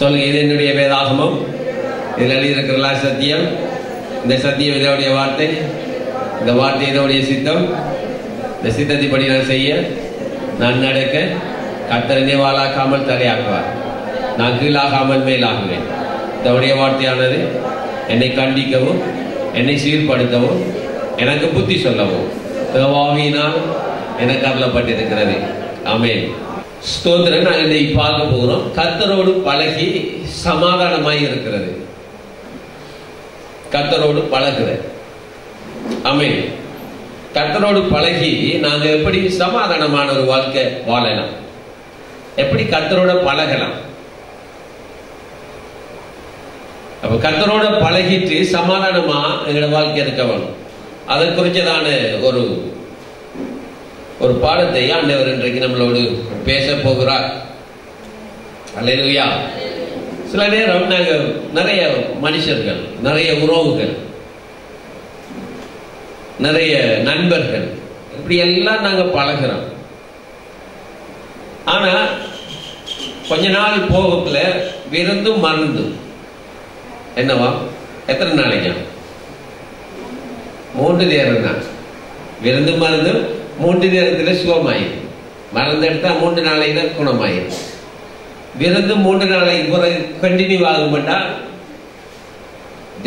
சொல்லுங்க, இது என்னுடைய வேதாகமம், இதில் எழுதியிருக்கிறதா சத்தியம், இந்த சத்தியம் இதனுடைய வார்த்தை, இந்த வார்த்தை இதனுடைய சித்தம், இந்த சித்தத்தைப்படி நான் செய்ய, நான் நடக்க கர்த்தர் என்னை வாளாக்காமல் தலையாக்குவார், நான் கீழாகாமல் மேலாகுவேன். இதனுடைய வார்த்தையானது என்னை கண்டிக்கவும், என்னை சீர்படுத்தவும், எனக்கு புத்தி சொல்லவும் தேவாவியினால் எனக்கு அருளப்பட்டிருக்கிறது. ஆமென். ஸ்தோத்திரம். நாங்கள் இதை பார்க்க போகிறோம். கர்த்தரோடு பழகி சமாதானமாய் இருக்கிறது. கர்த்தரோடு பழகுறது. ஆமென். கர்த்தரோடு பழகி நாங்கள் எப்படி சமாதானமான ஒரு வாழ்க்கை வாழலாம், எப்படி கர்த்தரோட பழகலாம். அப்ப கர்த்தரோட பழகிட்டு சமாதானமா எங்களோட வாழ்க்கை இருக்க வேணும். அதை குறிச்சதான ஒரு பாடத்தை ஆண்டவர் இன்றைக்கு நம்மளோடு பேச போகிறார். அல்லேலூயா. சில நேரம் நாங்கள் நிறைய மனுஷர்கள், நிறைய உறவுகள், நிறைய நண்பர்கள், இப்படி எல்லாம் நாங்கள் பழகிறோம். ஆனா கொஞ்ச நாள் போகல விருந்தும் மருந்தும் என்னவா, எத்தனை நாளைக்கு 3 நேரம் தான். விருந்து மருந்து 3 நேரத்தில் சுகமாயிரும். மருந்து எடுத்தா 3 நாளைக்கு தான் குணமாயிரும். விருந்து 3 நாளைக்கு பிறகு கண்டினியூ ஆகும்ட்டா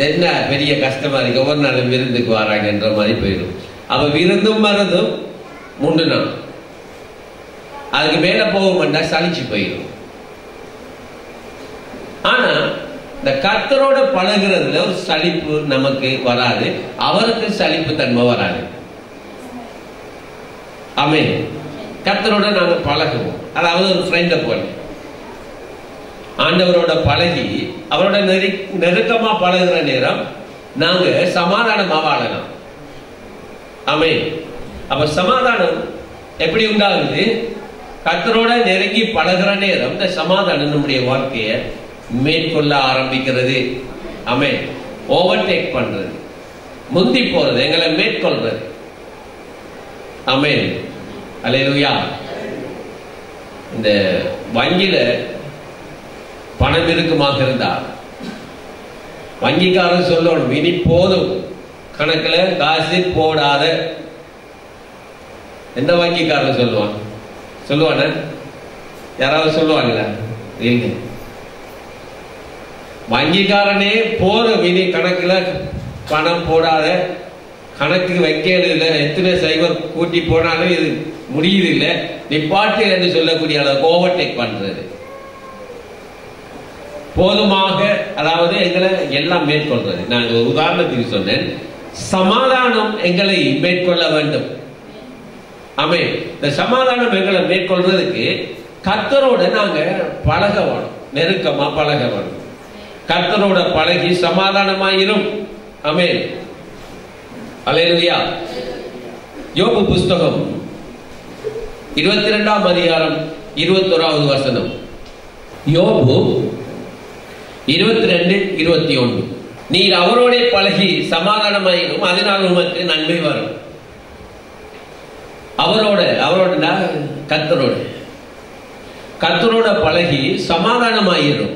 என்ன பெரிய கஷ்டமா இருக்கு. ஒவ்வொரு நாளும் விருந்துக்கு வராங்கன்ற மாதிரி போயிடும். அப்ப விருந்தும் மருந்தும் 3 நாள், அதுக்கு மேல போகும்ட்டா சலிச்சு போயிடும். ஆனா இந்த கர்த்தரோட பழகுறதுல ஒரு சலிப்பு நமக்கு வராது, அவருக்கு சலிப்பு தன்மை வராது. ஆமென். கர்த்தரோட நாங்க பழகுவோம், அதாவது ஒரு ஃப்ரெண்ட போல. ஆண்டவரோட பழகி அவரோட நெருக்கமா பழகுற நேரம் நாங்க சமாதானமா வாழலாம். ஆமென். அப்ப சமாதானம் எப்படி உண்டாகுது? கர்த்தரோட நெருங்கி பழகுற நேரம் இந்த சமாதானம் நம்முடைய வாழ்க்கைய மேற்கொள்ள ஆரம்பிக்கிறது. ஆமென். ஓவர்டேக் பண்றது, முந்தி போறது, எங்களை மேற்கொள்றது. ஆமென். அல்லேலூயா. இந்த வங்கியில பணம் இருக்குமாக இருந்தா வங்கிக்காரன் சொல்லணும், இனி போதும், கணக்குல காசு போடாத. எந்த வங்கிக்காரன் சொல்லுவான? யாராவது சொல்லுவாங்களா? இல்லை. வங்கிக்காரனே போதும், இனி கணக்குல பணம் போடாத, கணக்கு வைக்கிறது இல்லை, எத்தனை சைபர் கூட்டி போனாலும் இது முடியுது இல்லை, நிப்பாட்டு என்று சொல்லக்கூடிய அளவுக்கு ஓவர்டேக் பண்றது. போதுமாக, அதாவது எங்களை எல்லாம் மேற்கொள்றது. நான் ஒரு உதாரணத்துக்கு சொன்னேன், சமாதானம் எங்களை மேற்கொள்ள வேண்டும். ஆமென். இந்த சமாதானம் எங்களை மேற்கொள்றதுக்கு கர்த்தரோட நாங்க பழக வேணும், நெருக்கமா பழக வேணும். கர்த்தரோட பழகி சமாதானமாயிரும். ஆமென். அல்லேலூயா. யோபு புஸ்தகம் 22ஆம் அதிகாரம் 21வது வசனம். யோபு 22:21. நீர் அவரோட பழகி சமாதானமாயிரும், அதனால் உமக்கு நன்மை வரும். அவரோட கர்த்தரோட பழகி சமாதானமாயிரும்.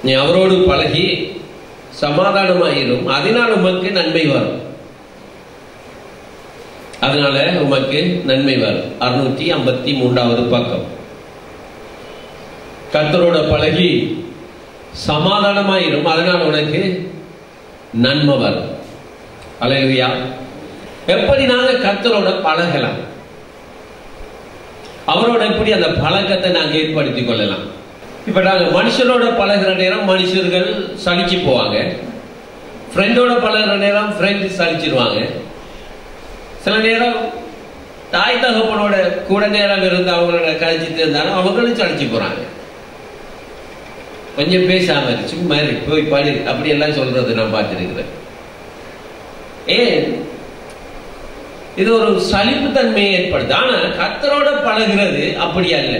நீ அவரோடு பழகி சமாதானமாயிரும், அதனால் உமக்கு நன்மை வரும். அதனால உமக்கு நன்மை வரும். 653வது பக்கம். கர்த்தரோட பழகி சமாதானமாயிரும், அதனால் உனக்கு நன்மை வரும். அல்லேலூயா. எப்படி நாங்க கர்த்தரோட பழகலாம், அவரோட எப்படி அந்த பழக்கத்தை நாங்க ஏற்படுத்திக் கொள்ளலாம். இப்ப நாங்க மனுஷரோட பழகிற நேரம் மனுஷர்கள் சலிச்சு போவாங்க, ஃப்ரெண்டோட பழகிற நேரம் ஃப்ரெண்ட் சலிச்சிருவாங்க. சில நேரம் தாய் தகப்பனோட கூட நேரம் இருந்து அவங்களோட கழிச்சிட்டு இருந்தாலும் அவங்களும் சலிச்சு போறாங்க. கொஞ்சம் பேசாம சும்மா போய் படி அப்படி எல்லாம் சொல்றது நான் பார்த்திருக்கிறேன். ஏன் இது ஒரு சலிப்பு தன்மையை ஏற்படுது. ஆனா கர்த்தரோட பழகிறது அப்படி அல்ல.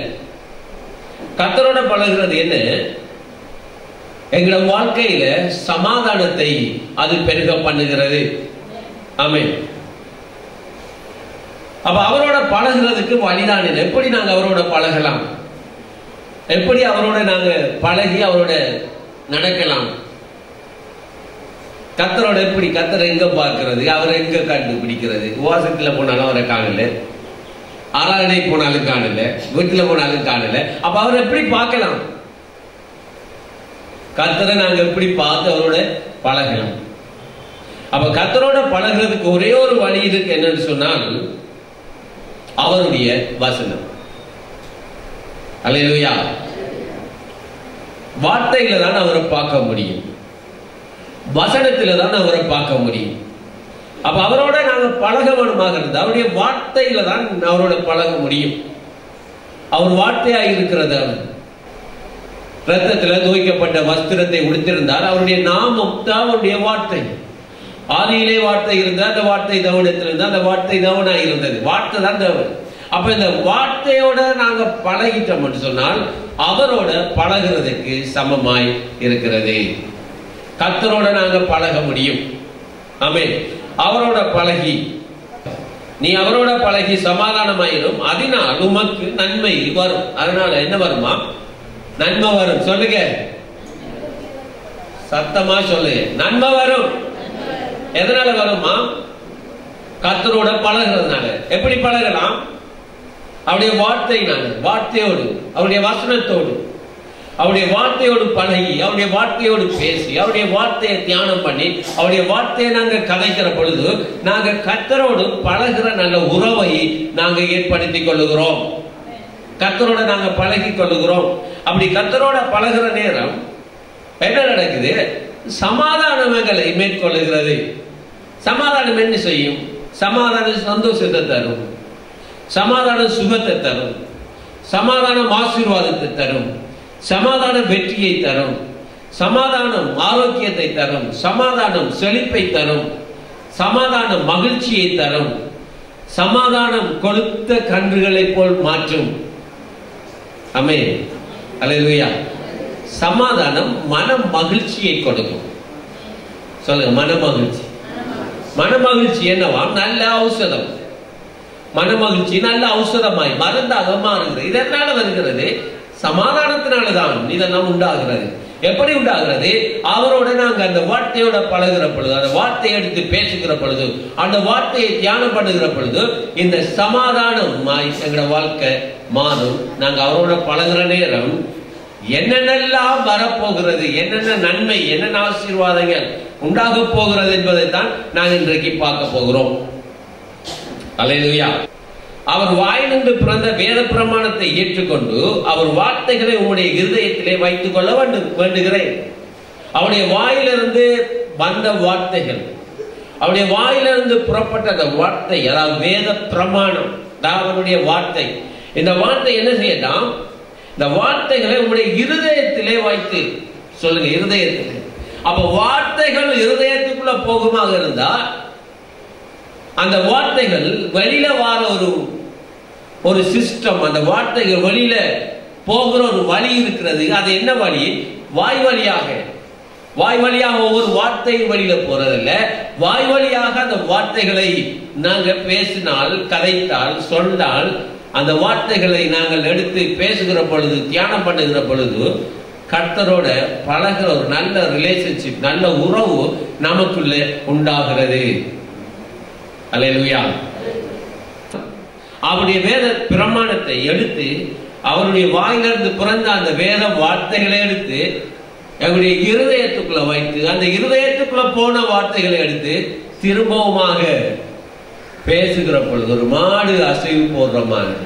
கர்த்தரோட பழகிறது என்ன? எங்களோட வாழ்க்கையில சமாதானத்தை அது பெருக பண்ணுகிறது. ஆமென். அப்ப அவரோட பழகிறதுக்கு வழிதான் என்ன? எப்படி நாங்க அவரோட பழகலாம்? எப்படி அவரோட நாங்க பழகி அவரோட நடக்கலாம்? கர்த்தரோட எப்படி கர்த்தரை எங்க பார்க்கிறது, அவரை எங்க கண்டுபிடிக்கிறது? உபவாசத்துல போனாலும் அவரை காணல, ஆராதனை போனாலும் காணல, வீட்டுல போனாலும் காணல. அப்ப அவரை எப்படி பார்க்கலாம்? கர்த்தரை நாங்க எப்படி பார்த்து அவரோட பழகலாம்? அப்ப கர்த்தரோட பழகிறதுக்கு ஒரே ஒரு வழி இருக்கு. என்னன்னு சொன்னால் அவருடைய வசனம். அல்லேலூயா. வார்த்தையில தான் அவரை பார்க்க முடியும், வசனத்தில தான் அவரை பார்க்க முடியும். அப்ப அவரோட நாங்க பழக வேணுமாக இருந்தா அவருடைய வார்த்தையில தான் அவரோட பழக முடியும். அவர் வார்த்தையாக இருக்கிறது. அவர் ரத்தத்தில் துவைக்கப்பட்ட வஸ்திரத்தை உடுத்திருந்தார். அவருடைய நாமம் தான் அவருடைய வார்த்தை. ஆதியிலே வார்த்தை இருந்தால் அந்த வார்த்தை தேவனிடத்தில் இருந்தால் அந்த வார்த்தை தேவனாய் இருந்தது. வார்த்தை தான் தேவன். அப்ப இந்த வார்த்தையோட நாங்க பழகிட்டோம் சொன்னால் அவரோட பழகிறதுக்கு சமமாய் இருக்கிறது. கர்த்தரோட நாங்க பழக முடியும். ஆமென். அவரோட பழகி நீ அவரோட பழகி சமாதானமாயிடும், அதனால் உமக்கு நன்மை வரும். அதனால என்ன வருமா? நன்மை வரும். சொல்லுங்க, சத்தமா சொல்லுங்க. நன்மை வரும். எதனால வருமா? கர்த்தரோட பழகிறதுனால. எப்படி பழகலாம்? அவருடைய வார்த்தையினால, வார்த்தையோடு, அவருடைய வசனத்தோடு, அவருடைய வார்த்தையோடு பழகி, அவருடைய வார்த்தையோடு பேசி, அவருடைய வார்த்தையை தியானம் பண்ணி, அவருடைய வார்த்தையை நாங்க கதைக்கிற பொழுது நாங்க கர்த்தரோடு பழகிற நல்ல உறவை நாங்க ஏற்படுத்திக் கொள்ளுகிறோம். கர்த்தரோட நாங்க பழகி கொள்ளுகிறோம். அப்படி கர்த்தரோட பழகிற நேரம் என்ன நடக்குது? சமாதானங்களை மேற்கொள்ளுகிறது. சமாதானம் என்ன செய்யும்? சமாதானம் சந்தோஷத்தை தரும், சமாதானம் சுகத்தை தரும், சமாதானம் ஆசீர்வாதத்தை தரும், சமாதானம் வெற்றியை தரும், சமாதானம் ஆரோக்கியத்தை தரும், சமாதானம் செழிப்பை தரும், சமாதானம் மகிழ்ச்சியை தரும், சமாதானம் கொழுத்த கன்றுகளை போல் மாற்றும். ஆமென். அல்லேலூயா. சமாதானம் மன மகிழ்ச்சியை கொடுக்கும். சொல்லுங்க, மன மகிழ்ச்சி. மன மகிழ்ச்சி என்னவா? நல்ல ஔஷதம். மன மகிழ்ச்சி நல்ல ஔஷதமாய் மருந்தாக மாறுகிறது. இதனால வருகிறது, சமாதானத்தினாலதான் இதெல்லாம் உண்டாகிறது. எப்படி உண்டாகிறது? அவரோட நாங்க அந்த வார்த்தையோட பழகிற பொழுது, அந்த வார்த்தையை எடுத்து பேசுகிற பொழுது, அந்த வார்த்தையை தியானம் பண்ணுகிற பொழுது இந்த சமாதானம் எங்களோட வாழ்க்கை மாறும். நாங்க அவரோட பழகிற நேரம் என்னென்னலாம் வரப்போகிறது, என்னென்ன நன்மை, என்னென்ன ஆசீர்வாதங்கள் உண்டாக போகிறது என்பதை தான் நாங்கள் இன்றைக்கு பார்க்க போகிறோம். அல்லேலூயா. அவர் வாயிலிருந்து பிறந்த வேத பிரமாணத்தை ஏற்றுக்கொண்டு அவர் வார்த்தைகளை உங்களுடைய இருதயத்திலே வைத்துக் கொள்ள வேண்டுகிறேன். அவருடைய வாயிலிருந்து வந்த வார்த்தைகள், அவருடைய வாயிலிருந்து புறப்பட்ட அந்த வார்த்தை, அதாவது வேத பிரமாணம், அவருடைய வார்த்தை. இந்த வார்த்தை என்ன செய்யலாம்? இந்த வார்த்தைகளை உங்களுடைய இருதயத்திலே வைத்து சொல்லுங்க, இருதயத்திலே. அப்ப வார்த்தைகள் இருதயத்துக்குள்ள போகுமாக இருந்தா அந்த வார்த்தைகள் வெளியில வார ஒரு சிஸ்டம், அந்த வார்த்தைகள் வெளியில போகிற ஒரு வழி இருக்கிறது. அது என்ன வழி? வாய் வழியாக. வாய் வழியாக ஒவ்வொரு வார்த்தையும் வெளியில போறதில்ல, வாய் வழியாக அந்த வார்த்தைகளை நாங்க பேசினால், கதைத்தால், சொன்னால், அந்த வார்த்தைகளை நாங்கள் எடுத்து பேசுகிற பொழுது, தியானம் பண்ணுகிற பொழுது கர்த்தரோட பழகிற ஒரு நல்ல ரிலேஷன்ஷிப், நல்ல உறவு நமக்குள்ள உண்டாகிறது. அல்லேலூயா. அவருடைய வேத பிரமாணத்தை எடுத்து, அவருடைய வாயிலிருந்து பிறந்த அந்த வேத வார்த்தைகளை எடுத்து அவருடைய இருதயத்துக்குள்ள வைத்து, அந்த இருதயத்துக்குள்ள போன வார்த்தைகளை எடுத்து திரும்பவுமாக பேசுகிற பொழுது ஒரு மாடு அசைவு போடுற மாதிரி.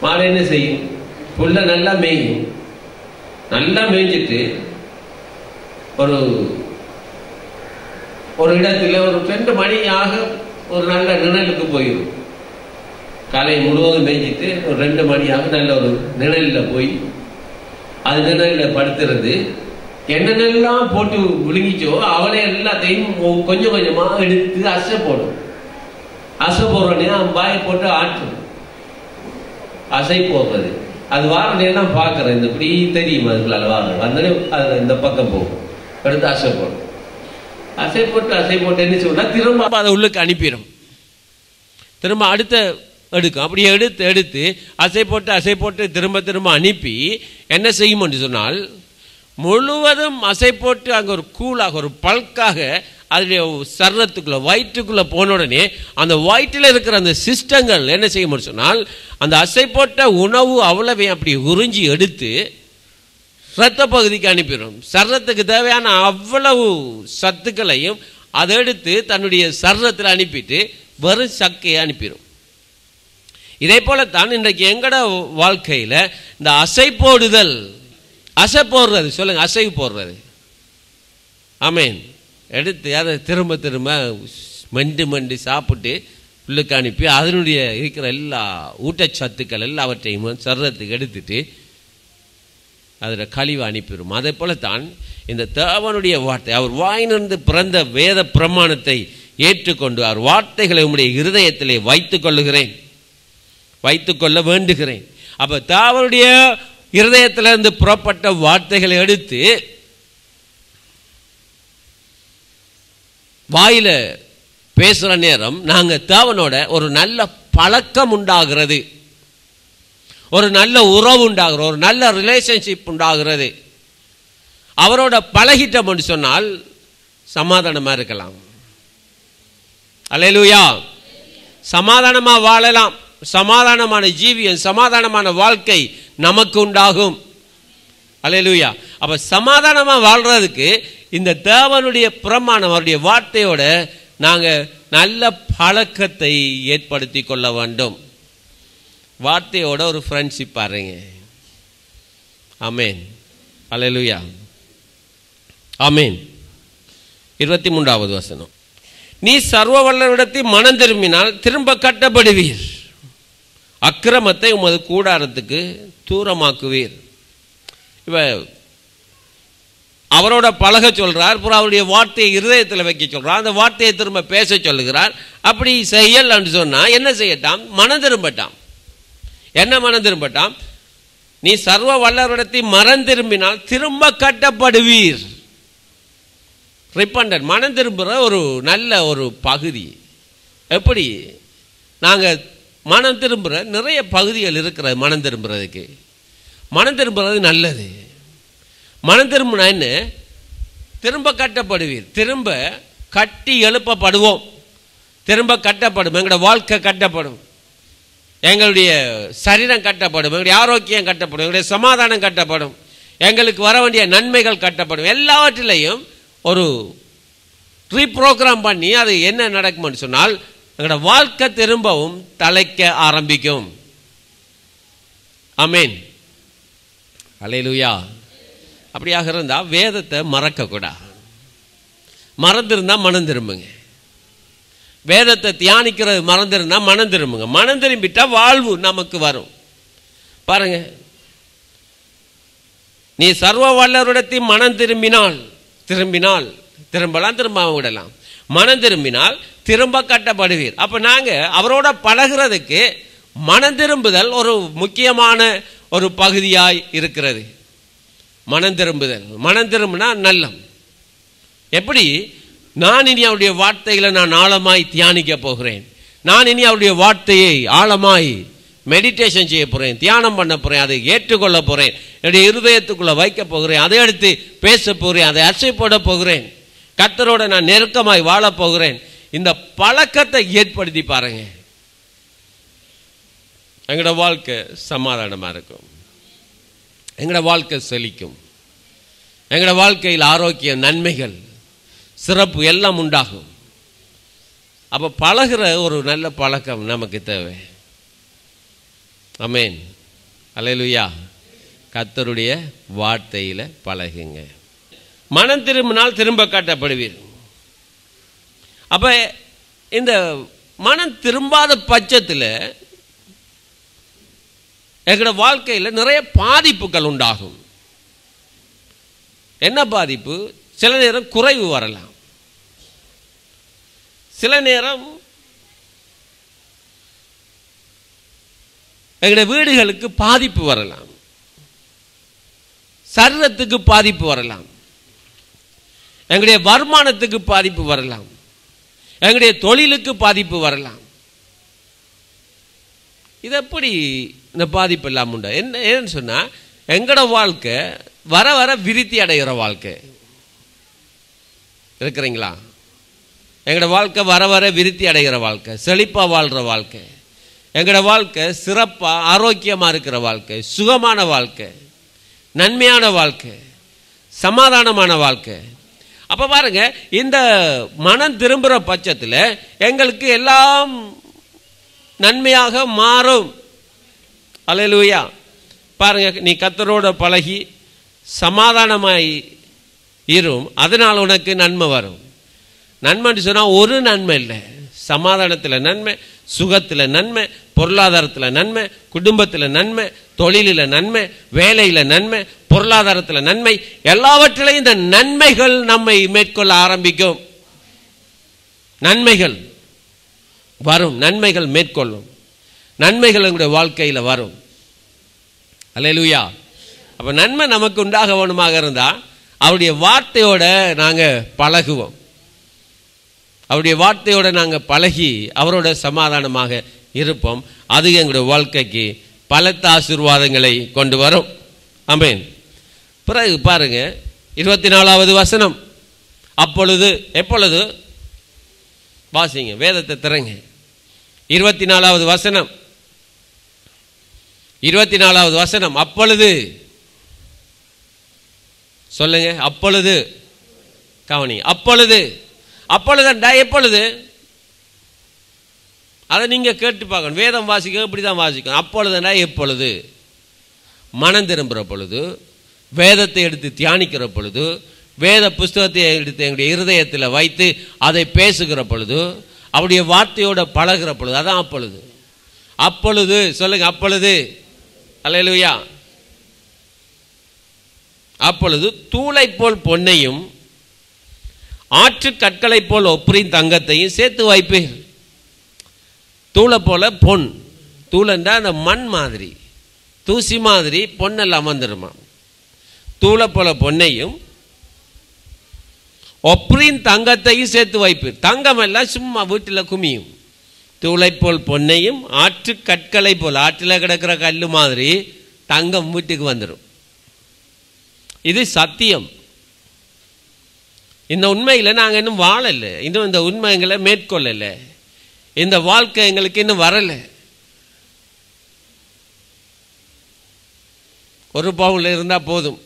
மாடு என்ன செய்யும்? புல்ல நல்லா மேயும். நல்லா மேய்ஞ்சிட்டு ஒரு இடத்துல ஒரு 2 மணியாக ஒரு நல்ல நிழலுக்கு போயிடும். காலை முழுவதும் மேய்ஞ்சிட்டு ஒரு 2 மணியாக நல்ல ஒரு நிழலில் போய் அது நிழலில் படுத்துறது. என்னென்னலாம் போட்டு விழுங்கிச்சோ அவளை எல்லாத்தையும் கொஞ்சம் கொஞ்சமாக எடுத்து அசை போடும். அசை போடுறோன்னே வாயை போட்டு ஆட்டும். அசை போடுறது அது வாரலாம் பார்க்கறேன். இந்த இப்படி தெரியும், அதுக்குள்ள வாரம் வந்தாலே அது இந்த பக்கம் போகும். எடுத்து அசை போடும். அசை போட்டு என்ன சொன்னா திரும்ப அதை உள்ளுக்கு அனுப்பிடும். திரும்ப அடுத்த எடுக்கும். அப்படி எடுத்து அசை போட்டு திரும்ப திரும்ப அனுப்பி என்ன செய்யும் என்று சொன்னால், முழுவதும் அசை போட்டு அங்கே ஒரு கூலாக ஒரு பல்காக அதனுடைய சர்ரத்துக்குள்ளே வயிற்றுக்குள்ளே போன உடனே அந்த வயிற்றில் இருக்கிற அந்த சிஸ்டங்கள் என்ன செய்யும் சொன்னால், அந்த அசை போட்ட உணவு அவ்வளவே அப்படி உறிஞ்சி எடுத்து இரத்த பகுதிக்கு அனுப்பிடும். சர்ரத்துக்கு தேவையான அவ்வளவு சத்துக்களையும் அதை எடுத்து தன்னுடைய சர்ரத்தில் அனுப்பிட்டு வெறும் சக்கையை அனுப்பிடும். இதே போலத்தான் இன்றைக்கு எங்கட வாழ்க்கையில் இந்த அசை போடுதல், அசை போடுறது, சொல்லுங்க, அசைவு போடுறது. ஆமேன். எடுத்து அதை திரும்ப திரும்ப மண்டு சாப்பிட்டு உள்ளுக்கு அனுப்பி அதனுடைய இருக்கிற எல்லா ஊட்டச்சத்துக்கள் எல்லாவற்றையும் சர்றத்துக்கு எடுத்துட்டு அதில் கழிவு அனுப்பிடும். அதே போலத்தான் இந்த தேவனுடைய வார்த்தை, அவர் வாயிலிருந்து பிறந்த வேத பிரமாணத்தை ஏற்றுக்கொண்டு அவர் வார்த்தைகளை உம்முடைய இருதயத்திலே வைத்துக்கொள்ள வேண்டுகிறேன். அப்போ தேவனுடைய இருதயத்திலிருந்து புறப்பட்ட வார்த்தைகளை எடுத்து வாயில பேசுகிற நேரம் நாங்கள் தேவனோட ஒரு நல்ல பழக்கம் உண்டாகிறது, ஒரு நல்ல உறவு உண்டாகிறது, ஒரு நல்ல ரிலேஷன்ஷிப் உண்டாகிறது. அவரோட பழகிட்டோம் என்று சொன்னால் சமாதானமாக இருக்கலாம். அல்லேலூயா. சமாதானமாக வாழலாம். சமாதானமான ஜீவியம், சமாதானமான வாழ்க்கை நமக்கு உண்டாகும். அல்லேலூயா. அப்போ சமாதானமாக வாழ்றதுக்கு இந்த தேவனுடைய பிரமாணம், அவருடைய வார்த்தையோட நாங்கள் நல்ல பழக்கத்தை ஏற்படுத்தி கொள்ள வேண்டும். வார்த்தையோட ஒரு ஃப்ரெண்ட்ஷிப் பாருங்க. ஆமேன். அல்லேலூயா. ஆமேன். 23வது வசனம், நீ சர்வ வல்லவரிடத்தில் மனம் திரும்பினால் திரும்ப கட்டப்படுவீர், அக்கிரமத்தை உமது கூடாரத்துக்கு தூரமாக்குவீர். இவ அவரோட பழக சொல்றார், அப்புறம் அவருடைய வார்த்தையை இருதயத்தில் வைக்க சொல்றார், அந்த வார்த்தையை திரும்ப பேச சொல்லுகிறார். அப்படி செய்யல் என்று சொன்னா என்ன செய்யட்டாம்? மனம் திரும்பட்டாம். என்ன மனம் திரும்பட்டாம்? நீ சர்வ வல்லவரிடத்தில் மனம் திரும்பினால் திரும்ப கட்டப்படுவீர். ரிப்பண்டன்ட், மனம் திரும்புகிற ஒரு நல்ல ஒரு பகுதி. எப்படி நாங்கள் மனம் திரும்புகிற நிறைய பகுதிகள் இருக்கிறது. மனம் திரும்புறதுக்கு மனம் திரும்புறது நல்லது. மனம் திரும்பினா என்ன? திரும்ப கட்டப்படுவீர். திரும்ப கட்டி எழுப்பப்படுவோம். திரும்ப கட்டப்படும். எங்களுடைய வாழ்க்கை கட்டப்படும், எங்களுடைய சரீரம் கட்டப்படும், எங்களுடைய ஆரோக்கியம் கட்டப்படும், எங்களுடைய சமாதானம் கட்டப்படும், எங்களுக்கு வர வேண்டிய நன்மைகள் கட்டப்படும். எல்லாவற்றிலையும் ஒரு ரீப்ரோக்ராம் பண்ணி அது என்ன நடக்கும்னு சொன்னால் எங்களோட வாழ்க்கை திரும்பவும் தலைக்க ஆரம்பிக்கும். ஆமேன். அல்லேலூயா. அப்படியாக இருந்தால் வேதத்தை மறக்கக்கூடாது. மறந்துருந்தா மனம் திரும்புங்க. வேதத்தை தியானிக்கிறது மறந்துருந்தா மனம் திரும்புங்க. மனம் திரும்பிட்டா வாழ்வு நமக்கு வரும். பாருங்க, நீ சர்வ வல்லவரிடத்தில் மனம் திரும்பலாம், திரும்ப விடலாம். மனம் திரும்பினால் திரும்ப கட்டப்படுவீர். அப்ப நாங்க அவரோட பழகிறதுக்கு மனம் திரும்புதல் ஒரு முக்கியமான ஒரு பகுதியாய் இருக்கிறது. மனம் திரும்பினா நல்லம். எப்படி? நான் இனி அவருடைய வார்த்தைகளை நான் ஆழமாய் தியானிக்க போகிறேன். நான் இனி அவருடைய வார்த்தையை ஆழமாய் மெடிடேஷன் செய்ய போகிறேன், தியானம் பண்ண போகிறேன், அதை ஏற்றுக்கொள்ள போகிறேன், என்னுடைய இருதயத்துக்குள்ளே வைக்க போகிறேன், அதை எடுத்து பேச போகிறேன், அதை அசைப்பட போகிறேன், கர்த்தரோட நான் நெருக்கமாய் வாழ போகிறேன். இந்த பழக்கத்தை ஏற்படுத்தி பாருங்க, எங்களோட வாழ்க்கை சமாதானமாக இருக்கும், எங்களோட வாழ்க்கை செழிக்கும், எங்களோட வாழ்க்கையில் ஆரோக்கியம், நன்மைகள், சிறப்பு எல்லாம் உண்டாகும். அப்போ பழகிற ஒரு நல்ல பழக்கம் நமக்கு தேவை. ஆமென். அல்லேலூயா. கர்த்தருடைய வார்த்தையில் பழகுங்க. மனம் திரும்பினால் திரும்ப காட்டப்படுவீர். அப்போ இந்த மனம் திரும்பாத பட்சத்தில் எங்களோட வாழ்க்கையில் நிறைய பாதிப்புகள் உண்டாகும். என்ன பாதிப்பு? சில நேரம் குறைவு வரலாம், சில நேரம் எங்களுடைய வீடுகளுக்கு பாதிப்பு வரலாம், சரீரத்துக்கு பாதிப்பு வரலாம், எங்களுடைய வருமானத்துக்கு பாதிப்பு வரலாம், எங்களுடைய தொழிலுக்கு பாதிப்பு வரலாம். இது எப்படி இந்த பாதிப்பு இல்லாமல் உண்டு? ஏன்னு சொன்னால் எங்களோட வாழ்க்கை வர வர விருத்தி அடைகிற வாழ்க்கை இருக்கிறீங்களா? எங்களோட வாழ்க்கை வர வர விருத்தி அடைகிற வாழ்க்கை, செழிப்பாக வாழ்கிற வாழ்க்கை, எங்களோட வாழ்க்கை சிறப்பாக ஆரோக்கியமாக இருக்கிற வாழ்க்கை, சுகமான வாழ்க்கை, நன்மையான வாழ்க்கை, சமாதானமான வாழ்க்கை. அப்போ பாருங்க, இந்த மனம் திரும்புகிற பட்சத்தில் எங்களுக்கு எல்லாம் நன்மையாக மாறும். அல்லேலூயா. பாருங்க, நீ கர்த்தரோட பழகி சமாதானமாய் இரும், அதனால் உனக்கு நன்மை வரும். நன்மைன்னு சொன்னால் ஒரு நன்மை இல்லை, சமாதானத்தில் நன்மை, சுகத்தில் நன்மை, பொருளாதாரத்தில் நன்மை, குடும்பத்தில் நன்மை, தொழிலில் நன்மை, வேலையில் நன்மை, பொருளாதாரத்தில் நன்மை, எல்லாவற்றிலையும் இந்த நன்மைகள் நம்மை மேற்கொள்ள ஆரம்பிக்கும். நன்மைகள் வரும், நன்மைகள் மேற்கொள்ளும், நன்மைகள் எங்களுடைய வாழ்க்கையில் வரும். அல்லேலூயா. அப்போ நன்மை நமக்கு உண்டாக வேணுமாக இருந்தால் அவருடைய வார்த்தையோட நாங்கள் பழகுவோம். அவருடைய வார்த்தையோட நாங்கள் பழகி அவரோட சமாதானமாக இருப்போம். அது எங்களுடைய வாழ்க்கைக்கு பலத்த ஆசீர்வாதங்களை கொண்டு வரும். ஆமென். பிறகு பாருங்க 24வது வசனம். அப்பொழுது, எப்பொழுது வாசிங்க, வேதத்தை திறங்க. 24வது வசனம், 24வது வசனம். அப்பொழுது சொல்லுங்க, அப்பொழுது கவனி, அப்பொழுது. அப்பொழுதுண்டா எப்பொழுது? அதை நீங்க கேட்டு பார்க்கணும். வேதம் வாசிக்க இப்படி தான் வாசிக்கணும். அப்பொழுதுண்டா எப்பொழுது? மனம் திரும்புகிற பொழுது, வேதத்தை எடுத்து தியானிக்கிற பொழுது, வேத புஸ்தகத்தை எடுத்து எங்களுடைய இருதயத்தில் வைத்து அதை பேசுகிற பொழுது, அவருடைய வார்த்தையோட பழகிற பொழுது, அதான் அப்பொழுது. அப்பொழுது சொல்லுங்க, அப்பொழுது. அல்லேலூயா. அப்பொழுது தூளை போல் பொன்னையும் ஆற்று கற்களை போல் ஒப்ரின் தங்கத்தையும் சேர்த்து வைப்பேன். தூளை போல பொன், தூளண்டா அந்த மண் மாதிரி, தூசி மாதிரி பொன்னெல்லாம் வந்துடுமா. தூளை போல பொன்னையும் ஒப்ரின் தங்கத்தையும் சேர்த்து வைப்பேன். தங்கம் எல்லாம் சும்மா வீட்டில் குமியும். தூளை போல் பொன்னையும் ஆற்று கற்களை போல், ஆற்றில் கிடக்கிற கல் மாதிரி தங்கம் வீட்டுக்கு வந்துடும். இது சத்தியம். இந்த உண்மையில் நாங்கள் இன்னும் வாழலை, இன்னும் இந்த உண்மைகளை மேற்கொள்ளலை, இந்த வாழ்க்கை எங்களுக்கு இன்னும் வரலை. ஒரு பவுல் இருந்தால் போதும்,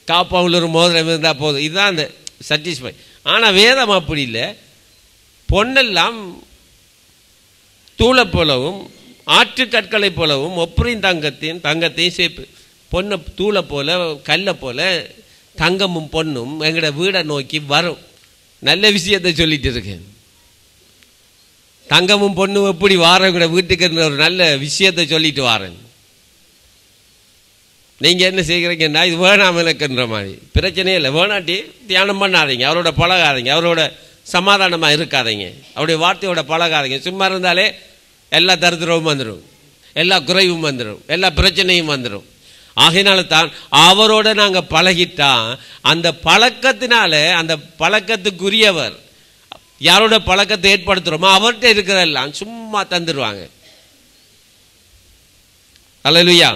காப்பவுல் ஒரு மோதிரம் இருந்தால் போதும், இதுதான் அந்த சாட்டிஸ்ஃபை. ஆனால் வேதம் அப்படி இல்லை. பொன்னெல்லாம் தூளை போலவும் ஆற்று கற்களை போலவும் ஒப்ரின் தங்கத்தையும் சேர்ப்பு. பொண்ணை தூளை போல கல்லை போல தங்கமும் பொண்ணும் எங்களோட வீடை நோக்கி வரும். நல்ல விஷயத்தை சொல்லிட்டு இருக்கேன். தங்கமும் பொண்ணும் எப்படி வாரம் எங்களோட வீட்டுக்கு ஒரு நல்ல விஷயத்தை சொல்லிட்டு வாரேன். நீங்கள் என்ன செய்கிறீங்கன்னா, இது வேணாம் எனக்குன்ற மாதிரி. பிரச்சனையே இல்லை, வேணாட்டி தியானம் பண்ணாதீங்க, அவரோட பழகாதீங்க, அவரோட சமாதானமாக இருக்காதீங்க, அவருடைய வார்த்தையோட பழகாதீங்க. சும்மா இருந்தாலே எல்லா தரித்திரமும் வந்துடும், எல்லா குறைவும் வந்துடும், எல்லா பிரச்சனையும் வந்துடும். ஆகையினால தான் அவரோட நாங்கள் பழகிட்டா அந்த பழக்கத்தினால, அந்த பழக்கத்துக்குரியவர் யாரோட பழக்கத்தை ஏற்படுத்துகிறோமோ அவர்கிட்ட இருக்கிறதெல்லாம் சும்மா தந்துடுவாங்க. அல்லேலூயா.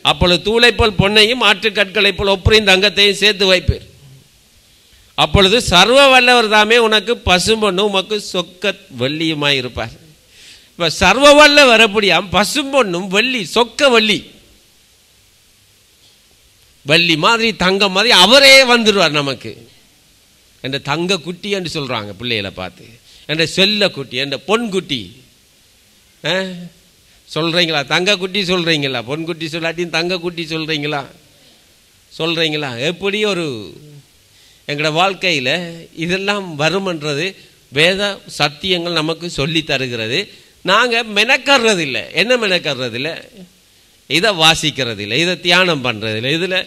அப்பொழுது தூளை போல் பொன்னையும் ஆற்று கற்களை போல் ஒப்ரின் தங்கத்தையும் சேர்த்து வைப்பேன். அப்பொழுது சர்வ வல்லவர் தாமே உனக்கு பசும்பொன்னும் உமக்கு சொக்க வெள்ளியுமாய் இருப்பார். இப்போ சர்வ வல்லவர் எப்படியாம் பசும்பொன்னும் வெள்ளி, சொக்க வெள்ளி, வள்ளி மாதிரி தங்கம் மாதிரி அவரே வந்துடுவார் நமக்கு. என்ற தங்க குட்டி என்று சொல்கிறாங்க பிள்ளைகளை பார்த்து, என்ற செல்ல குட்டி, என்ற பொன் குட்டி. சொல்கிறீங்களா? தங்க குட்டி சொல்கிறீங்களா? பொன் குட்டி சொல்லாட்டியும் தங்க குட்டி சொல்கிறீங்களா? எப்படி ஒரு எங்களோட வாழ்க்கையில் இதெல்லாம் வருமன்றது வேத சத்தியங்கள் நமக்கு சொல்லி தருகிறது. நாங்கள் மெனக்கறதில்லை. என்ன மெனக்கறதில்லை? இதை வாசிக்கிறதில்லை, இதை தியானம் பண்ணுறதில்லை, இதில்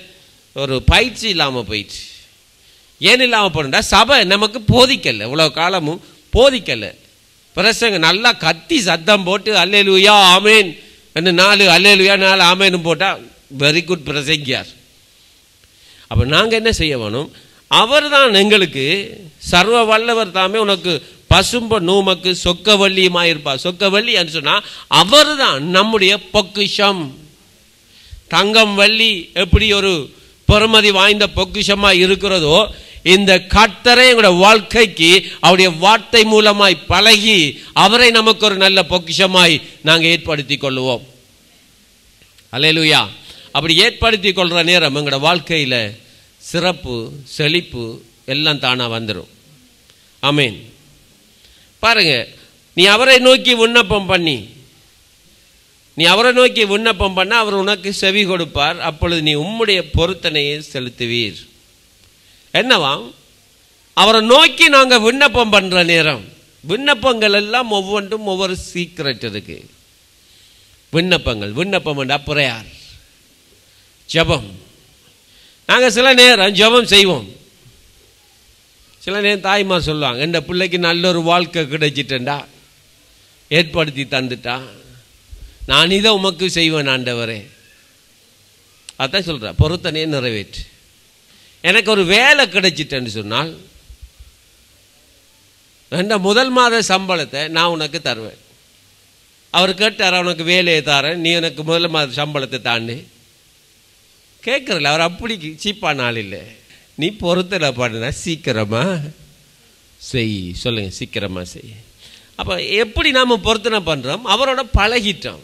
ஒரு பயிற்சி இல்லாமல் போயிடுச்சு. ஏன் இல்லாமல் போனா, சபை நமக்கு போதிக்கலை, இவ்வளோ காலமும் போதிக்கலை. பிரசங்க நல்லா கத்தி சத்தம் போட்டு அல்லேலூயா ஆமேன் என்று 4 அல்லேலூயா 4 ஆமேன்னு போட்டால் வெரி குட் பிரசங்கியார். அப்போ நாங்கள் என்ன செய்ய வேணும்? அவர் தான் எங்களுக்கு சர்வ வல்லவர் தாமே உனக்கு பசும்பொன் உமக்கு சொக்கவள்ளியுமாயிருப்பார். சொக்கவள்ளி என்று சொன்னா அவர் தான் நம்முடைய பொக்கிஷம். தங்கம் வள்ளி எப்படி ஒரு பெருமதி வாய்ந்த பொக்கிஷமா இருக்கிறதோ, இந்த கர்த்தரை எங்களுடைய வாழ்க்கைக்கு அவருடைய வார்த்தை மூலமாய் பழகி அவரை நமக்கு ஒரு நல்ல பொக்கிஷமாய் நாங்கள் ஏற்படுத்தி கொள்ளுவோம். அல்லேலூயா. அப்படி ஏற்படுத்தி கொள்ற நேரம் எங்களோட வாழ்க்கையில் சிறப்பு செழிப்பு எல்லாம் தானா வந்துடும். ஆமேன். பாருங்க, நீ அவரை நோக்கி விண்ணப்பம் பண்ணி அவர் உனக்கு செவி கொடுப்பார். அப்பொழுது நீ உம்முடைய பொருத்தனையை செலுத்துவீர். என்னவாம்? அவரை நோக்கி நாங்கள் விண்ணப்பம் பண்ற நேரம், விண்ணப்பங்கள் எல்லாம் ஒவ்வொன்றும் ஒவ்வொரு சீக்ரெட் இருக்கு. விண்ணப்பம் பிரேயர், ஜெபம். நாங்கள் சில நேரம் ஜெபம் செய்வோம். சில நேரம் தாய்மார் சொல்லுவாங்க, என் பிள்ளைக்கு நல்ல ஒரு வாழ்க்கை கிடைச்சிட்டேன்டா, ஏற்படுத்தி தந்துட்டா, நான் இதை உமக்கு செய்வேன் ஆண்டவரே. அதான் சொல்கிறேன், பொருத்தனையே நிறைவேற்று. எனக்கு ஒரு வேலை கிடைச்சிட்டேன்னு சொன்னால் என் முதல் மாத சம்பளத்தை நான் உனக்கு தருவேன். அவர் கேட்டார், உனக்கு வேலையை தரேன், நீ எனக்கு முதல் மாத சம்பளத்தை தாண்டி கேட்குறல. அவர் அப்படி சீப்பான ஆள் இல்லை. நீ பொருத்தனை பண்ணுனா சீக்கிரமா செய். சொல்லுங்க, சீக்கிரமா செய். அப்போ எப்படி நாம் பொருத்தனை பண்ணுறோம்? அவரோட பழகிட்டோம்.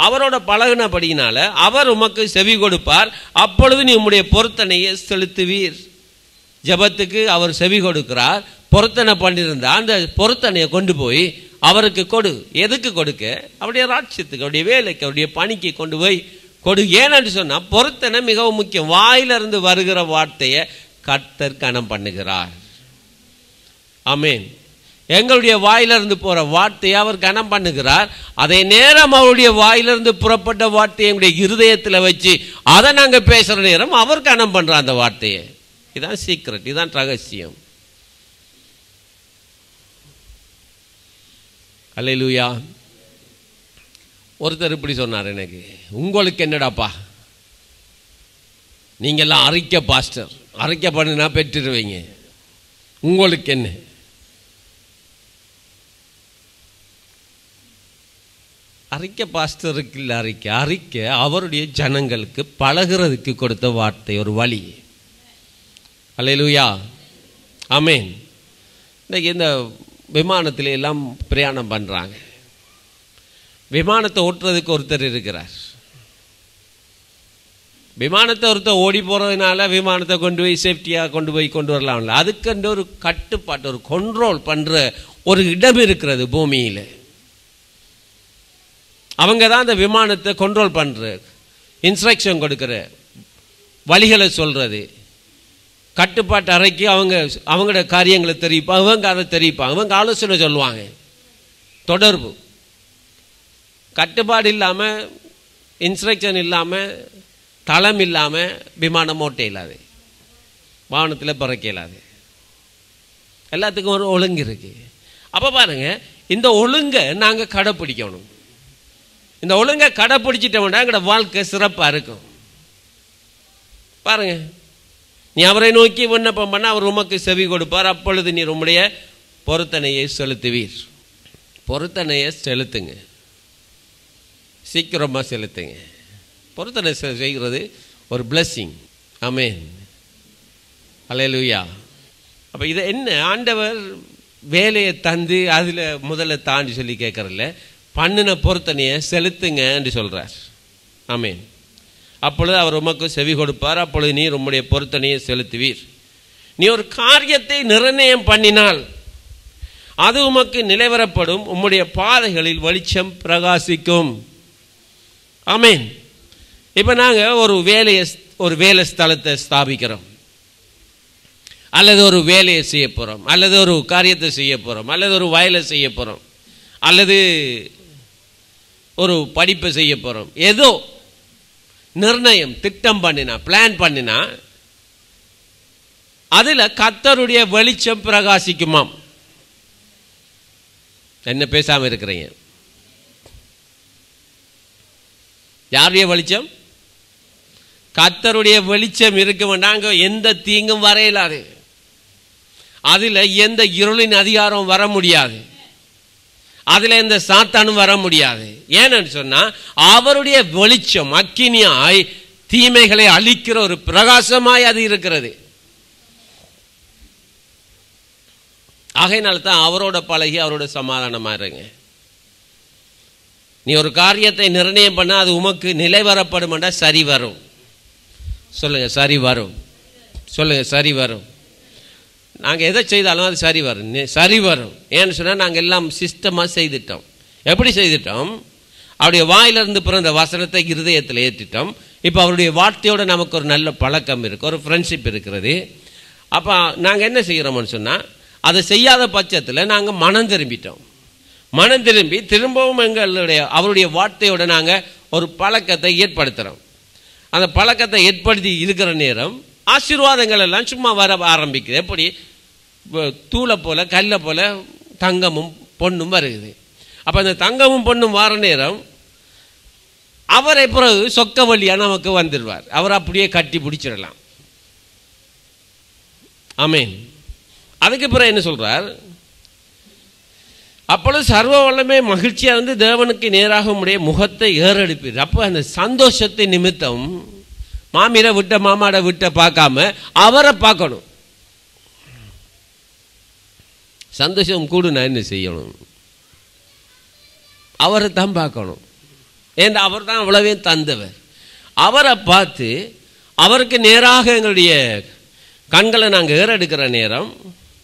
அவரோட பழகினபடியினால அவர் உமக்கு செவி கொடுப்பார். அப்பொழுது நீ உம்முடைய பொருத்தனையை செலுத்துவீர். ஜபத்துக்கு அவர் செவி கொடுக்கிறார். பொருத்தனை பண்ணியிருந்தா அந்த பொருத்தனையை கொண்டு போய் அவருக்கு கொடு. எதுக்கு கொடுக்க? அவருடைய ராட்சியத்துக்கு, அவருடைய வேலைக்கு, அவருடைய பணிக்கு கொண்டு போய் கொடு. ஏன்னு சொன்னா பொருத்தனை மிகவும் முக்கியம். வாயிலிருந்து வருகிற வார்த்தையை கர்த்தர் கனம் பண்ணுகிறார். ஆமேன். எங்களுடைய வாயிலிருந்து போற வார்த்தையை அவர் கனம் பண்ணுகிறார். அதே நேரம் அவருடைய வாயிலிருந்து புறப்பட்ட வார்த்தையை எங்களுடைய இருதயத்தில் வச்சு அதை நாங்கள் பேசுற நேரம் அவர் கனம் பண்ற அந்த வார்த்தையை. இதுதான் சீக்ரெட், இதுதான் ரகசியம். அல்லேலூயா. ஒருத்தர் இப்படி சொன்னார் எனக்கு, உங்களுக்கு என்னடாப்பா, நீங்கெல்லாம் அறிக்கை பாஸ்டர், அறிக்கை பண்ணினா பெற்றுருவீங்க, உங்களுக்கு என்ன? அறிக்கை பாஸ்டருக்கு இல்லை. அறிக்கை அவருடைய ஜனங்களுக்கு பழகிறதுக்கு கொடுத்த வார்த்தை, ஒரு வழி. அல்லேலூயா. ஆமேன். இன்றைக்கி இந்த விமானத்தில் எல்லாம் பிரயாணம் பண்ணுறாங்க. விமானத்தை ஓட்டுறதுக்கு ஒருத்தர் இருக்கிறார். விமானத்தை ஒருத்தர் ஓடி போகிறதுனால விமானத்தை கொண்டு போய் சேஃப்டியாக கொண்டு வரலாம்ல. அதுக்கு ஒரு கட்டுப்பாட்டு, ஒரு கண்ட்ரோல் பண்ணுற ஒரு இடம் இருக்கிறது பூமியில். அவங்க தான் அந்த விமானத்தை கண்ட்ரோல் பண்ணுற, இன்ஸ்ட்ரக்ஷன் கொடுக்குற, வழிகளை சொல்கிறது, கட்டுப்பாட்டு அறைக்கு அவங்களோட காரியங்களை தெரிவிப்பாங்க, அவங்க அதை தெரிவிப்பாங்க, அவங்க ஆலோசனை சொல்லுவாங்க. தொடர்பு. கட்டுப்பாடு இல்லாமல், இன்ஸ்ட்ரக்ஷன் இல்லாமல், தளம் இல்லாமல் விமானம் ஓட்ட இல்லாது, வாகனத்தில் பறக்க இல்லாது. எல்லாத்துக்கும் ஒரு ஒழுங்கு இருக்கு. அப்போ பாருங்க, இந்த ஒழுங்கை நாங்கள் கடைப்பிடிக்கணும். இந்த ஒழுங்கை கடைப்பிடிச்சிட்டோம்னா எங்களோட வாழ்க்கை சிறப்பாக இருக்கும். பாருங்க, நீ அவரை நோக்கி விண்ணப்பம் பண்ண அவர் உமக்கு செவி கொடுப்பார். அப்பொழுது நீர் உம்முடைய பொருத்தனையை செலுத்துவீர். பொருத்தனையை செலுத்துங்க, சீக்கிரமாக செலுத்துங்க. பொருத்தனை செய்கிறது ஒரு பிளஸ்ஸிங். ஆமேன். அல்லேலூயா. அப்போ இதை என்ன ஆண்டவர் வேலையை தந்து அதில் முதல்ல தாண்டி சொல்லி கேட்கறதில்ல, பண்ணின பொருத்தனையை செலுத்துங்க என்று சொல்கிறார். ஆமேன். அப்பொழுது அவர் உமக்கு செவி கொடுப்பார். அப்பொழுது நீர் உம்முடைய பொருத்தனையை செலுத்துவீர். நீ ஒரு காரியத்தை நிர்ணயம் பண்ணினால் அது உமக்கு நிலைவரப்படும். உம்முடைய பாதைகளில் வெளிச்சம் பிரகாசிக்கும். ஆமேன். இப்போ நாங்கள் ஒரு வேலை ஸ்தலத்தை ஸ்தாபிக்கிறோம், அல்லது ஒரு வேலையை செய்ய போகிறோம், அல்லது ஒரு காரியத்தை செய்ய போகிறோம், அல்லது ஒரு வயலை செய்ய போகிறோம், அல்லது ஒரு படிப்பை செய்ய போகிறோம். ஏதோ நிர்ணயம், திட்டம் பண்ணினா, பிளான் பண்ணினா அதில் கர்த்தருடைய வெளிச்சம் பிரகாசிக்குமாம். என்ன பேசாமல் இருக்கிறீங்க? யாருடைய வெளிச்சம்? கர்த்தருடைய வெளிச்சம் இருக்க வேண்டாங்க. எந்த தீங்கும் வரையிலாது. அதில் எந்த இருளின் அதிகாரம் வர முடியாது, அதில் எந்த சாத்தானும் வர முடியாது. ஏன்னு சொன்னால் அவருடைய வெளிச்சம் அக்கினியாய் தீமைகளை அழிக்கிற ஒரு பிரகாசமாய் அது இருக்கிறது. ஆகையினால தான் அவரோட பழகி அவரோட சமாதானமாக இருங்க. நீ ஒரு காரியத்தை நிர்ணயம் பண்ண அது உமக்கு நிலை வரப்படும் என்றால் சரி வரும். சொல்லுங்க சரி வரும். சொல்லுங்க சரி வரும். நாங்கள் எதை செய்தாலும் அது சரி வரும், சரி வரும். ஏன்னு சொன்னால் நாங்கள் எல்லாம் சிஸ்டமாக செய்துட்டோம். எப்படி செய்துட்டோம்? அவருடைய வாயிலிருந்து பிறந்த வசனத்தை இருதயத்தில் ஏற்றிட்டோம். இப்போ அவருடைய வார்த்தையோடு நமக்கு ஒரு நல்ல பழக்கம் இருக்குது, ஒரு ஃப்ரெண்ட்ஷிப் இருக்கிறது. அப்போ நாங்கள் என்ன செய்கிறோம்னு சொன்னால் அதை செய்யாத பட்சத்தில் நாங்கள் மனம் திரும்பிட்டோம். மனம் திரும்பி திரும்பவும் அவருடைய வார்த்தையோடு நாங்கள் ஒரு பழக்கத்தை ஏற்படுத்துகிறோம். அந்த பழக்கத்தை ஏற்படுத்தி இருக்கிற நேரம் ஆசீர்வாதங்கள் எல்லாம் சும்மா வர ஆரம்பிக்குது. எப்படி தூளை போல கல்லை போல தங்கமும் பொண்ணும் வருகுது. அப்போ அந்த தங்கமும் பொண்ணும் வர நேரம் அவரை பிறகு சொக்க வழியாக நமக்கு வந்துடுவார். அவர் அப்படியே கட்டி பிடிச்சிடலாம். ஆமேன். அதுக்கு பிறகு என்ன சொல்றார்? அப்பொழுது சர்வ வல்லமை மகிழ்ச்சியாக இருந்து தேவனுக்கு நேராக உடைய முகத்தை ஏறெடுப்பீர். அப்போ அந்த சந்தோஷத்தை நிமித்தம் மாமியை விட்ட மாமாட விட்ட பார்க்காம அவரை பார்க்கணும். சந்தோஷம் கூட நான் என்ன செய்யணும்? அவரை தான் பார்க்கணும். ஏன்னா அவர் தான் அவ்வளவே தந்தவர். அவரை பார்த்து அவருக்கு நேராக எங்களுடைய கண்களை நாங்கள் ஏறெடுக்கிற நேரம்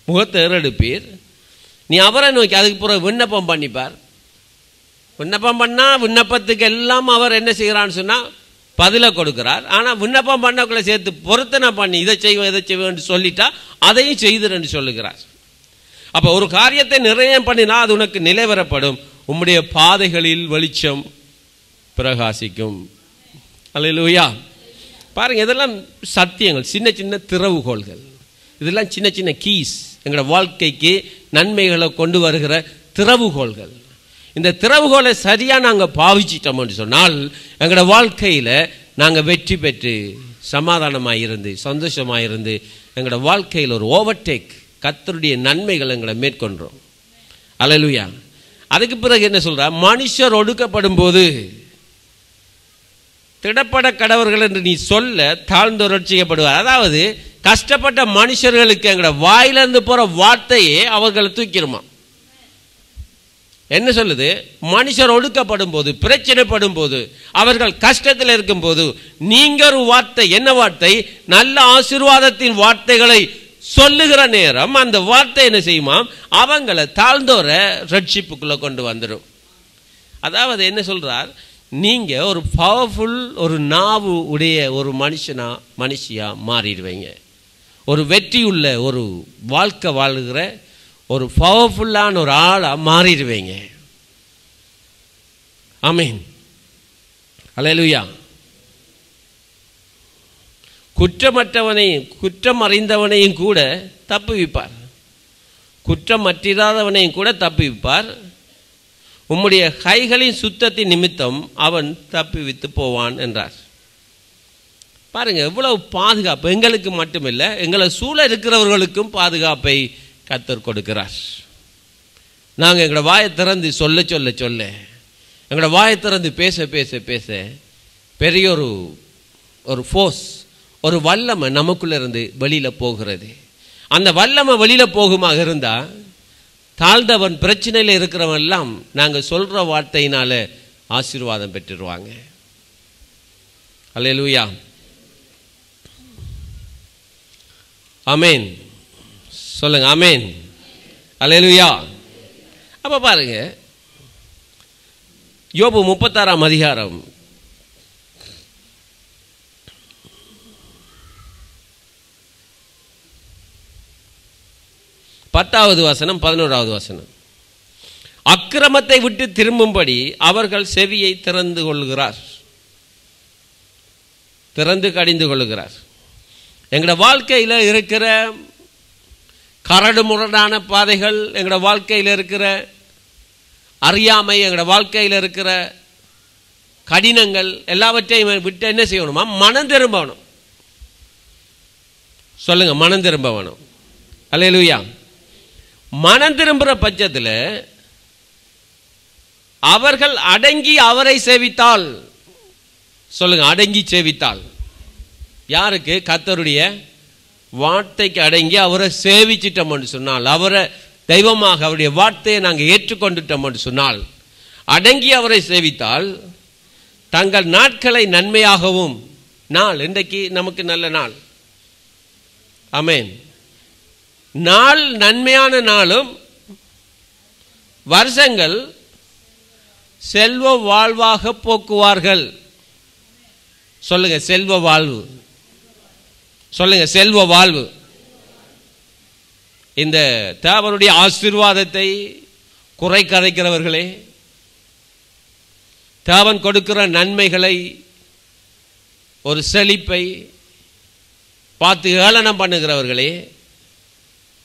முகத்தை ஏறெடுப்பீர். நீ அவரை நோக்கி அதுக்கு பிறகு விண்ணப்பம் பண்ணிப்பார். விண்ணப்பம் பண்ணால் விண்ணப்பத்துக்கு எல்லாம் அவர் என்ன செய்கிறான்னு சொன்னால் பதிலை கொடுக்கிறார். ஆனால் விண்ணப்பம் பண்ணக்குள்ள சேர்த்து பொருத்தனை பண்ணி இதை செய்வோம் இதை செய்வோம் சொல்லிட்டா அதையும் செய்துன்னு சொல்லுகிறார். அப்போ ஒரு காரியத்தை நிர்ணயம் பண்ணினா அது உனக்கு நிலைவரப்படும். உம்முடைய பாதைகளில் வெளிச்சம் பிரகாசிக்கும். அல்லேலூயா. பாருங்க, இதெல்லாம் சத்தியங்கள், சின்ன சின்ன திறவுகோள்கள். இதெல்லாம் சின்ன சின்ன கீஸ், எங்களோட வாழ்க்கைக்கு நன்மைகளை கொண்டு வருகிற திறவுகோள்கள். இந்த திறவுகோலை சரியாக நாங்கள் பாவிச்சிட்டோம்னு சொன்னால் எங்களோட வாழ்க்கையில் நாங்கள் வெற்றி பெற்று சமாதானமாக இருந்து சந்தோஷமாக இருந்து எங்களோட வாழ்க்கையில் ஒரு ஓவர்டேக் கர்த்தருடைய நன்மைகள் எங்களை மேற்கொண்டோம். அல்லேலூயா. அதுக்கு பிறகு என்ன சொல்றா? மனுஷர் ஒடுக்கப்படும் போது திடப்பட கடவர்கள் என்று நீ சொல்ல தாழ்ந்தோர் ரட்சிக்கப்படுவார். அதாவது கஷ்டப்பட்ட மனுஷர்களுக்கு எங்களோட வாயிலிருந்து போற வார்த்தையே அவர்களை தூக்கிடுமா. என்ன சொல்லுது? மனுஷர் ஒடுக்கப்படும் போது, பிரச்சனைப்படும் போது, அவர்கள் கஷ்டத்தில் இருக்கும் போது நீங்க ஒரு வார்த்தை, என்ன வார்த்தை? நல்ல ஆசீர்வாதத்தின் வார்த்தைகளை சொல்லுகிற நேரம் அந்த வார்த்தை என்ன செய்யுமா? அவங்களை தாழ்ந்தோர ரட்சிப்புக்குள்ள கொண்டு வந்துடும். அதாவது என்ன சொல்றார்? நீங்க ஒரு பவர்ஃபுல், ஒரு நாவு உடைய ஒரு மனுஷியா மாறிடுவீங்க. ஒரு வெற்றியுள்ள ஒரு வாழ்க்கை வாழுகிற ஒரு பவர்ஃபுல்லான ஒரு ஆளா மாறிடுவீங்க. ஆமீன். அல்லேலூயா. குற்றமற்றவனையும் குற்றம் அறிந்தவனையும் கூட தப்புவிப்பார், குற்றம் மற்றிராதவனையும் கூட தப்புவிப்பார். உம்முடைய கைகளின் சுத்தத்தின் நிமித்தம் அவன் தப்புவித்து போவான் என்றார். பாருங்க, எவ்வளவு பாதுகாப்பு! எங்களுக்கு மட்டுமில்லை, எங்களை சூழ இருக்கிறவர்களுக்கும் பாதுகாப்பை கர்த்தர் கொடுக்கிறார். நாங்கள் எங்களோட வாயை திறந்து சொல்ல சொல்ல சொல்ல, எங்களோட வாயை திறந்து பேச பேச பேச பெரிய ஒரு ஃபோர்ஸ், ஒரு வல்லமை நமக்குள்ள இருந்து வெளியில போகிறது. அந்த வல்லமை வெளியில போகுமாக இருந்தா தாழ்ந்தவன், பிரச்சனையில் இருக்கிறவன் எல்லாம் நாங்கள் சொல்ற வார்த்தையினால ஆசீர்வாதம் பெற்றுருவாங்க. அல்லேலூயா. ஆமேன். சொல்லுங்க ஆமேன். அல்லேலூயா. அப்ப பாருங்க, யோபு 36ஆம் அதிகாரம் 10வது வசனம் 11வது வசனம். அக்கிரமத்தை விட்டு திரும்பும்படி அவர்கள் செவியை திறந்து கடிந்து கொள்ளுகிறார். எங்களோட வாழ்க்கையில் இருக்கிற கரடு முரடான பாதைகள், எங்களோட வாழ்க்கையில் இருக்கிற அறியாமை, எங்களோட வாழ்க்கையில் இருக்கிற கடினங்கள் எல்லாவற்றையும் விட்டு என்ன செய்யணுமா? மனம் திரும்பணும். சொல்லுங்க, மனம் திரும்ப வேணும். அல்லேலூயா. மனம் திரும்புகிற பட்சத்தில் அவர்கள் அடங்கி அவரை சேவித்தால், சொல்லுங்க, அடங்கி சேவித்தால். யாருக்கு? கர்த்தருடைய வார்த்தைக்கு அடங்கி அவரை சேவிச்சிட்டோம் என்று சொன்னால், அவரை தெய்வமாக அவருடைய வார்த்தையை நாங்கள் ஏற்றுக்கொண்டுட்டோம் என்று சொன்னால், அடங்கி அவரை சேவித்தால் தங்கள் நாட்களை நன்மையாகவும், நாள் இன்றைக்கு நமக்கு நல்ல நாள், ஆமென், நாள் நன்மையான நாளும் வருஷங்கள் செல்வ வாழ்வாக போக்குவார்கள். சொல்லுங்க, செல்வ வாழ்வு. சொல்லுங்க, செல்வ வாழ்வு. இந்த தேவனுடைய ஆசீர்வாதத்தை குறை கதைக்கிறவர்களே, தேவன் கொடுக்கிற நன்மைகளை, ஒரு செழிப்பை பார்த்து ஏளனம் பண்ணுகிறவர்களே,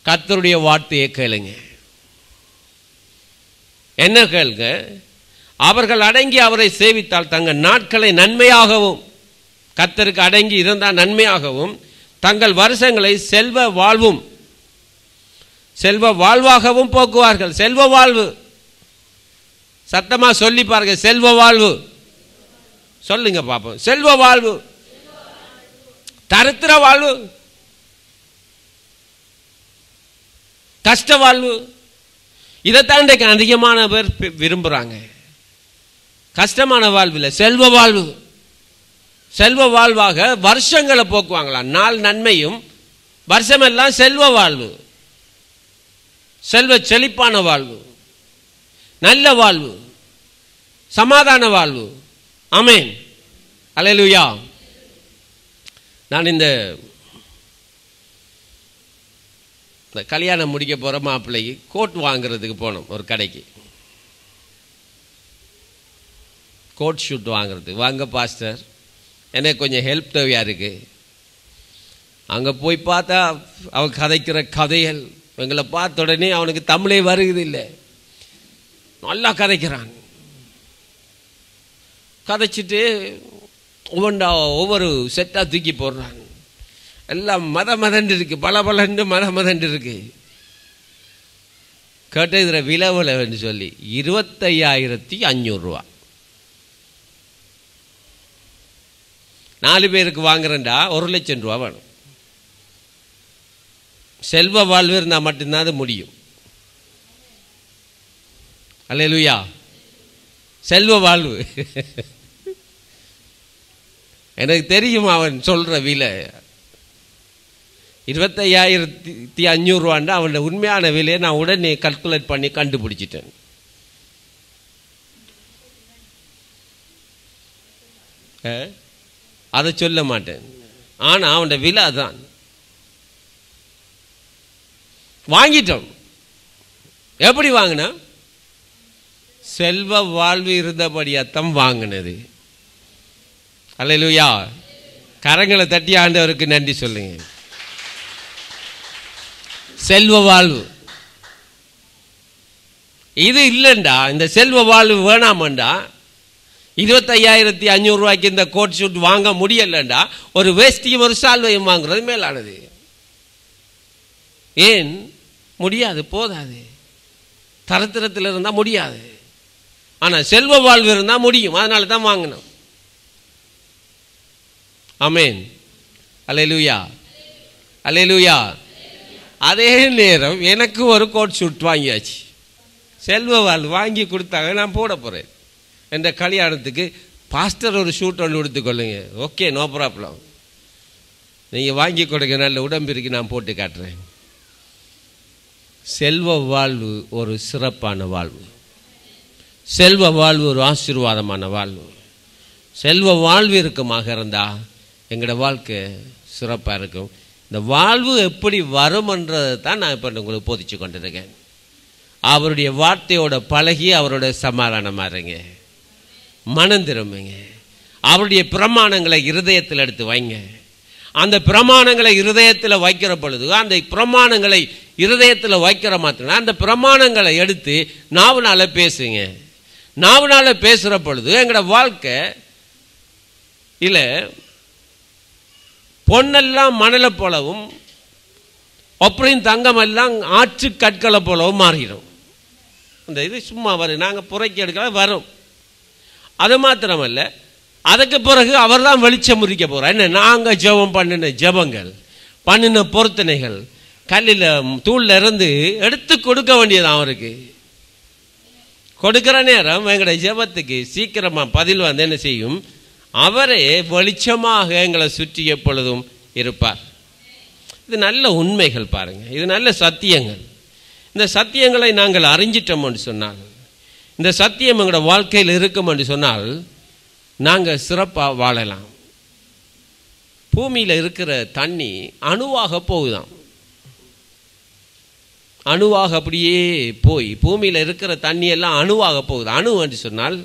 கர்த்தருடைய வார்த்தையை கேளுங்க. என்ன கேளுங்க? அவர்கள் அடங்கி அவரை சேவித்தால் தங்கள் நாட்களை நன்மையாகவும், கர்த்தருக்கு அடங்கி இருந்தால் நன்மையாகவும், தங்கள் வருஷங்களை செல்வ வாழ்வும், செல்வ வாழ்வாகவும் போக்குவார்கள். செல்வ வாழ்வு, சத்தமா சொல்லி பாருங்க, செல்வ வாழ்வு. சொல்லுங்க பாப்போம், செல்வ வாழ்வு. தரித்திர வாழ்வு, கஷ்ட வாழ்வு, இதைத்தான் இன்றைக்கு அதிகமான பேர் விரும்புகிறாங்க. கஷ்டமான வாழ்வு இல்லை, செல்வ வாழ்வு. செல்வ வாழ்வாக வருஷங்களை போக்குவாங்களாம். நாள் நன்மையும் வருஷமெல்லாம் செல்வ வாழ்வு, செல்வ செழிப்பான வாழ்வு, நல்ல வாழ்வு, சமாதான வாழ்வு. ஆமென், அல்லேலூயா. நான் இந்த கல்யாணம் முடிக்க போகிற மாப்பிள்ளைக்கு கோட் வாங்குறதுக்கு போனோம் ஒரு கடைக்கு. கோட் ஷூட் வாங்குறதுக்கு. வாங்க பாஸ்டர், எனக்கு கொஞ்சம் ஹெல்ப் தேவையாக இருக்குது. அங்கே போய் பார்த்தா அவன் கதைக்கிற கதைகள், எங்களை பார்த்த உடனே அவனுக்கு தமிழே வருகிறது இல்லை, நல்லா கதைக்கிறான். கதைச்சிட்டு ஒவ்வொரு செட்டாக தூக்கி போடுறான். எல்லாம் மதண்டு இருக்கு, பலண்டு மதண்டு இருக்கு. கேட்ட இதில் விலைன்னு சொல்லி 25,500 ரூபா. 4 பேருக்கு வாங்குறேன்டா, 1,00,000 ரூபா வேணும். செல்வ வாழ்வு இருந்தால் மட்டும்தான் அது முடியும். அல்லேலூயா. செல்வ வாழ்வு. எனக்கு தெரியும் அவன் சொல்ற விலை 25,500 ரூபான்னு. அவனோட உண்மையான விலையை நான் உடனே கல்குலேட் பண்ணி கண்டுபிடிச்சிட்டேன். அதை சொல்ல மாட்டேன், ஆனால் அவனோட விலை அதான். வாங்கிட்டோம். எப்படி வாங்கினா? செல்வ வாழ்வு இருந்தபடியாத்தான் வாங்கினது. அல்லேலூயா. கரங்களை தட்டி ஆண்டவருக்கு நன்றி சொல்லுங்க. செல்வ வாழ்வு இது இல்லைண்டா, இந்த செல்வ வாழ்வு வேணாமண்டா, 25,500 ரூபாய்க்கு இந்த கோட் ஷூட் வாங்க முடியலண்டா, ஒரு வேஷ்டியும் ஒரு சால்வையும் வாங்குறது மேலானது. ஏன் முடியாது? போதாது. தரத்திரத்தில் இருந்தால் முடியாது, ஆனால் செல்வ வாழ்வு இருந்தால் முடியும். அதனால தான் வாங்கணும். ஆமென், அல்லேலூயா, அல்லேலூயா. அதே நேரம் எனக்கு ஒரு கோட் ஷூட் வாங்கியாச்சு. செல்வ வாழ்வு வாங்கி கொடுத்தாங்க, நான் போட போகிறேன். என்ற கல்யாணத்துக்கு பாஸ்டர் ஒரு ஷூட் ஒன்று எடுத்துக்கொள்ளுங்க. Okay, no problem. நீங்கள் வாங்கி கொடுங்க, நல்ல உடம்பு இருக்கு, நான் போட்டு காட்டுறேன். செல்வ வாழ்வு ஒரு சிறப்பான வாழ்வு. செல்வ வாழ்வு ஒரு ஆசீர்வாதமான வாழ்வு. செல்வ வாழ்வு இருக்குமாக இருந்தால் எங்களோட வாழ்க்கை சிறப்பாக இருக்கும். இந்த வாழ்வு எப்படி வரும்ன்றதை தான் நான் இப்போ உங்களுக்கு போதிச்சு கொண்டிருக்கேன். அவருடைய வார்த்தையோட பழகி அவரோட சமாதானமாக இருங்க, மனம் திரும்புங்க. அவருடைய பிரமாணங்களை இருதயத்தில் எடுத்து வைங்க. அந்த பிரமாணங்களை இருதயத்தில் வைக்கிற பொழுது, அந்த பிரமாணங்களை இருதயத்தில் வைக்கிற மாத்திரம் அந்த பிரமாணங்களை எடுத்து நாவுனால பேசுங்க. நாவுனால பேசுகிற பொழுது எங்களோட வாழ்க்கை இல்லை பொன்னெல்லாம் மணலை போலவும் ஒப்பரின் தங்கம் எல்லாம் ஆற்று கற்களை போலவும் மாறிடும். இந்த இது சும்மா வரும், நாங்கள் புரைக்கி எடுக்க வரும். அது மாத்திரமல்ல, அதுக்கு பிறகு அவர் தான் வெளிச்சம் முறிக்க போகிறார். என்ன, நாங்கள் ஜெபம் பண்ணின ஜெபங்கள், பண்ணின பொருத்தனைகள் கல்லில் தூளில் இருந்து எடுத்து கொடுக்க வேண்டியதான். அவருக்கு கொடுக்கிற நேரம் எங்களுடைய ஜெபத்துக்கு சீக்கிரமாக பதில் வந்து என்ன செய்யும், அவரே வெளிச்சமாக எங்களை சுற்றி எப்பொழுதும் இருப்பார். இது நல்ல உண்மைகள் பாருங்கள், இது நல்ல சத்தியங்கள். இந்த சத்தியங்களை நாங்கள் அறிஞ்சிட்டோம் என்று சொன்னால், இந்த சத்தியம் எங்களோட வாழ்க்கையில் இருக்கும் என்று சொன்னால் நாங்கள் சிறப்பாக வாழலாம். பூமியில் இருக்கிற தண்ணி அணுவாக போகுதான், அணுவாக அப்படியே போய் பூமியில் இருக்கிற தண்ணி எல்லாம் அணுவாக போகுது. அணு என்று சொன்னால்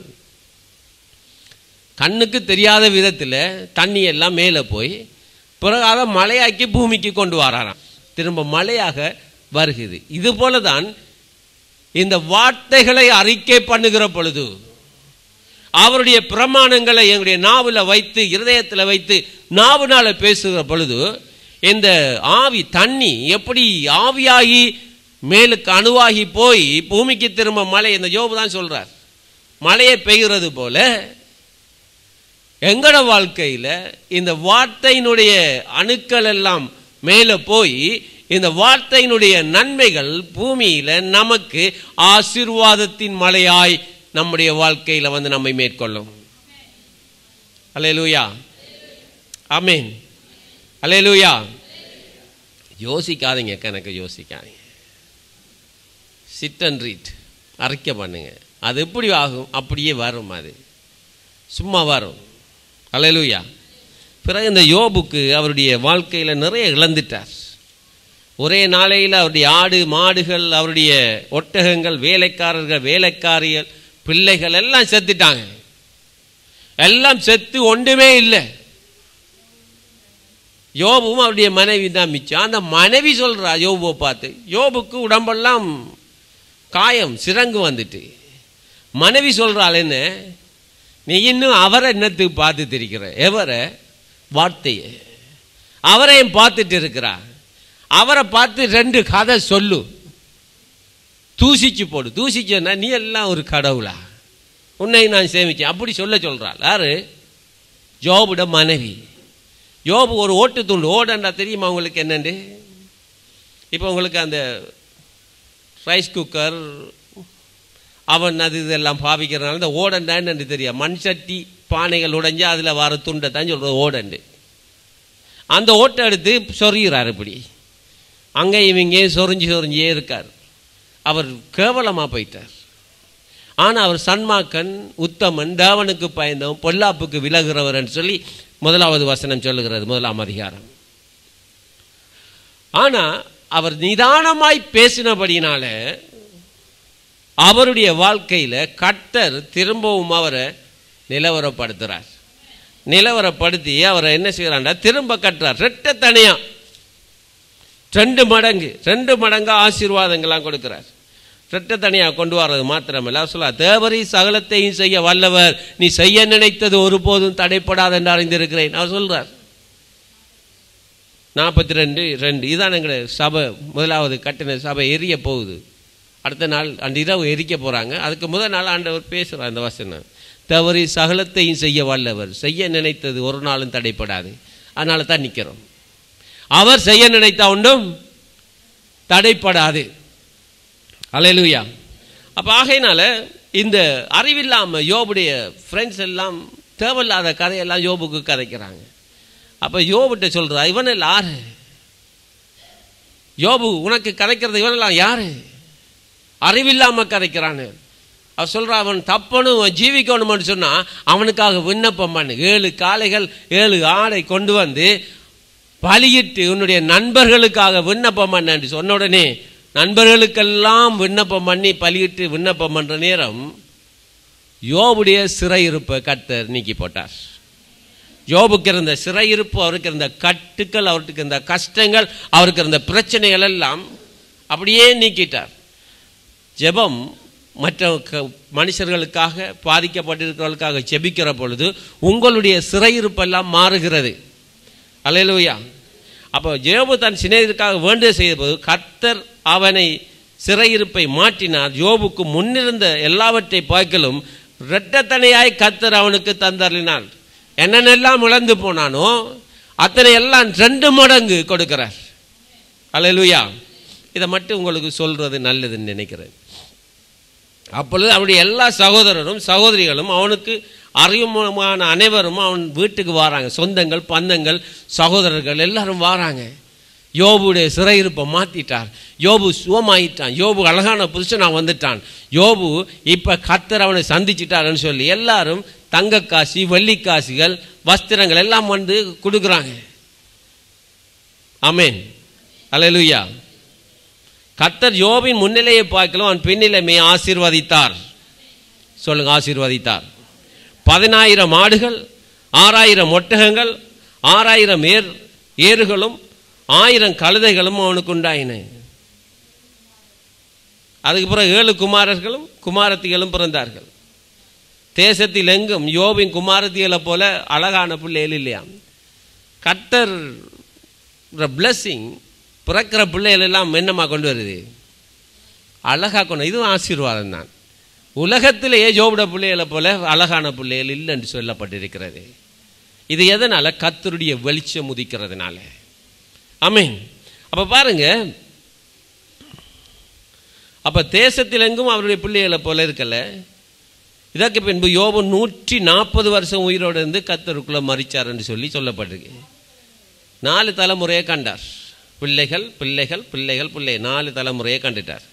கண்ணுக்கு தெரியாத விதத்தில் தண்ணி எல்லாம் மேலே போய் பிறகு அதை மழையாக்கி பூமிக்கு கொண்டு வராராம், திரும்ப மழையாக வருகிறது. இது போல தான் இந்த வார்த்தைகளை அறிக்கை பண்ணுகிற பொழுது, அவருடைய பிரமாணங்களை எங்களுடைய நாவில் வைத்து இருதயத்தில் வைத்து நாவுனால பேசுகிற பொழுது, இந்த ஆவி தண்ணி எப்படி ஆவியாகி மேலுக்கு அணுவாகி போய் பூமிக்கு திரும்ப மழை, இந்த யோபு தான் சொல்றார், மழையை பெய்கிறது போல எங்கட வாழ்க்கையில் இந்த வார்த்தையினுடைய அணுக்கள் எல்லாம் மேலே போய் இந்த வார்த்தையினுடைய நன்மைகள் பூமியில் நமக்கு ஆசீர்வாதத்தின் மழையாய் நம்முடைய வாழ்க்கையில் வந்து நம்மை மேற்கொள்ளும். அல்லேலூயா, ஆமென், அல்லேலூயா. யோசிக்காதீங்க, கணக்கு யோசிக்காதீங்க, சிட் அண்ட் ரீட், அறிக்கை பண்ணுங்க. அது எப்படி ஆகும், அப்படியே வரும், அது சும்மா வரும். அல்லேலூயா. பிறகு இந்த யோபுக்கு அவருடைய வாழ்க்கையில் நிறைய இழந்துட்டார். ஒரே நாளையில் அவருடைய ஆடு மாடுகள், அவருடைய ஒட்டகங்கள், வேலைக்காரர்கள், வேலைக்காரிகள், பிள்ளைகள் எல்லாம் செத்துட்டாங்க. எல்லாம் செத்து ஒன்றுமே இல்லை. யோபுவும் அவருடைய மனைவி தான் மிச்சம். அந்த மனைவி சொல்றா யோபுவை பார்த்து, யோபுக்கு உடம்பெல்லாம் காயம், சிரங்கு வந்துட்டு. மனைவி சொல்றாள், என்ன நீ இன்னும் அவரை என்னத்துக்கு பார்த்துட்டு இருக்கிற, எவரை, வார்த்தையை, அவரையும் பார்த்துட்டு இருக்கிறா. அவரை பார்த்து 2 கதை சொல்லு, தூசிச்சு போடு. தூசிச்சேன்னா நீ எல்லாம் ஒரு கடவுளா, உன்னை நான் சேமிச்சேன், அப்படி சொல்றாள். யாரு, யோபுட மனைவி. யோபு ஒரு ஓட்டு துண்டு, ஓடண்டா தெரியுமா உங்களுக்கு என்னண்டு? இப்போ உங்களுக்கு அந்த ரைஸ் குக்கர் அவன் அது இதெல்லாம் பாவிக்கிறதுனால இந்த ஓடண்டா என்னன்னு தெரியும். மண் சட்டி பானைகள் உடைஞ்சு அதில் வர துண்டை தான் சொல்கிறது ஓடண்டு. அந்த ஓட்டை எடுத்து சொறிகிறார், இப்படி அங்கேயும் இங்கேயும் சொரிஞ்சே இருக்கார். அவர் கேவலமாக போயிட்டார். ஆனால் அவர் சன்மாக்கன், உத்தமன், தேவனுக்கு பயந்தவன், பொல்லாப்புக்கு விலகுறவர் என்று சொல்லி 1வது வசனம் சொல்லுகிறது, 1ஆம் அதிகாரம். ஆனால் அவர் நிதானமாய் பேசினபடினால அவருடைய வாழ்க்கையில் கர்த்தர் திரும்பவும் அவரை நிலவரப்படுத்துகிறார். நிலவரப்படுத்தி அவரை என்ன செய்கிறாண்டா, திரும்ப கட்டுறார். ரெட்டத்தனையா 2 மடங்கு ஆசீர்வாதங்கள்லாம் கொடுக்கிறார். ரெட்டத்தனையாக கொண்டு வர்றது மாத்திரமல்ல, அவர் சொல்ல, தேவரீ சகலத்தையும் செய்ய வல்லவர், நீ செய்ய நினைத்தது ஒருபோதும் தடைப்படாது என்று அறிந்திருக்கிறேன் அவர் சொல்றார். 42:2 இதான் எங்களுடைய சபை, 1வது கட்டின சபை எரிய போகுது. அடுத்த நாள் அந்த இரவு எரிக்க போகிறாங்க. அதுக்கு முதல் நாள் ஆண்டவர் பேசுகிறார் அந்த வசனம், தவறி சகலத்தையும் செய்ய வல்லவர், செய்ய நினைத்தது ஒரு நாளும் தடைப்படாது. அதனால தான் நிற்கிறோம். அவர் செய்ய நினைத்த ஒன்றும் தடைப்படாது. அல்லேலூயா. அப்போ ஆகையினால இந்த அறிவில்லாமல் யோபுடைய ஃப்ரெண்ட்ஸ் எல்லாம் தேவையில்லாத கதையெல்லாம் யோபுக்கு கதைக்கிறாங்க. அப்போ யோபுட்ட சொல்கிறா, இவனெல்லாம் யாரு யோபு, உனக்கு கதைக்கிறது இவனெல்லாம் யாரு, அறிவில்லாமல் கதைக்கிறான்னு. அவர் சொல்கிறா, அவன் தப்பணும் ஜீவிக்கணும்னு சொன்னால் அவனுக்காக விண்ணப்பம் பண்ணு. 7 காளைகள் 7 ஆடை கொண்டு வந்து பலியிட்டு உன்னுடைய நண்பர்களுக்காக விண்ணப்பம் பண்ணு சொன்ன உடனே நண்பர்களுக்கெல்லாம் விண்ணப்பம் பண்ணி பலியிட்டு விண்ணப்பம் பண்ணுற நேரம் யோபுடைய சிறையிருப்பை கர்த்தர் நீக்கி போட்டார். யோபுக்கு இருந்த சிறையிருப்பு, அவருக்கு இருந்த கட்டுக்கள், அவருக்கு இருந்த கஷ்டங்கள், அவருக்கு இருந்த பிரச்சனைகள் எல்லாம் அப்படியே நீக்கிட்டார். ஜெபம் மற்ற மனுஷர்களுக்காக, பாதிக்கப்பட்டிருக்கிறவர்களுக்காக ஜெபிக்கிற பொழுது உங்களுடைய சிறையிருப்பெல்லாம் மாறுகிறது. அல்லேலூயா. அப்போ யோபு தன் சிநேகிதருக்காக வேண்டிய செய்தபோது கர்த்தர் அவனை சிறையிருப்பை மாற்றினார். யோபுக்கு முன்னிருந்த எல்லாவற்றை பார்க்கலும் இரட்டத்தனையாய் கர்த்தர் அவனுக்கு தந்தருளினார். என்னென்னெல்லாம் இழந்து போனானோ அத்தனை எல்லாம் 2 மடங்கு கொடுக்கிறார். அல்லேலூயா. இதை மட்டும் உங்களுக்கு சொல்றது நல்லதுன்னு நினைக்கிறேன். அப்பொழுது அவனுடைய எல்லா சகோதரரும் சகோதரிகளும் அவனுக்கு அறிமுகமான அனைவரும் அவன் வீட்டுக்கு வராங்க. சொந்தங்கள் பந்தங்கள் சகோதரர்கள் எல்லாரும் வராங்க. யோபுடைய சிறையிருப்பை மாற்றிட்டார். யோபு சுகமாயிட்டான். யோபு அழகான புருஷனாக வந்துட்டான். யோபு இப்போ கர்த்தர் அவனை சந்திச்சிட்டாருன்னு சொல்லி எல்லாரும் தங்கக்காசி வெள்ளிக்காசிகள் வஸ்திரங்கள் எல்லாம் வந்து கொடுக்குறாங்க. ஆமென். அல்லேலூயா. கர்த்தர் யோபின் முன்னிலையை பார்க்கலாம் அவன் பின்னிலைமையை ஆசீர்வதித்தார். சொல்லுங்க, ஆசீர்வதித்தார். 10,000 ஆடுகள், 6,000 ஒட்டகங்கள், 6,000 ஏறுகளும் 1,000 கழுதைகளும் அவனுக்கு உண்டாயின. அதுக்கு பிறகு 7 குமாரர்களும் குமாரத்திகளும் பிறந்தார்கள். தேசத்தில் எங்கும் யோபின் குமாரத்திகளை போல அழகான பிள்ளைகள் இல்லையா. கர்த்தர் பிளஸிங் பிறக்கிற பிள்ளைகள் எல்லாம் என்னமா கொண்டு வருது, அழகா கொண்டு. இதுவும் ஆசீர்வாதம் தான். உலகத்திலேயே யோபுட பிள்ளைகளை போல அழகான பிள்ளைகள் இல்லை என்று சொல்லப்பட்டிருக்கிறது. இது எதனால? கர்த்தருடைய வெளிச்சம் உதிக்கிறதுனால. ஆமென். அப்ப பாருங்க, அப்ப தேசத்தில் எங்கும் அவருடைய பிள்ளைகளை போல இருக்கல. இதற்கு பின்பு யோபு 140 வருஷம் உயிரோடு இருந்து கர்த்தருக்குள்ள மரிச்சார் என்று சொல்லி சொல்லப்பட்டிருக்கு. 4 தலைமுறையை கண்டார். பிள்ளைகள் பிள்ளைகள் பிள்ளைகள் பிள்ளை 4 தலைமுறையை கண்டுட்டார்.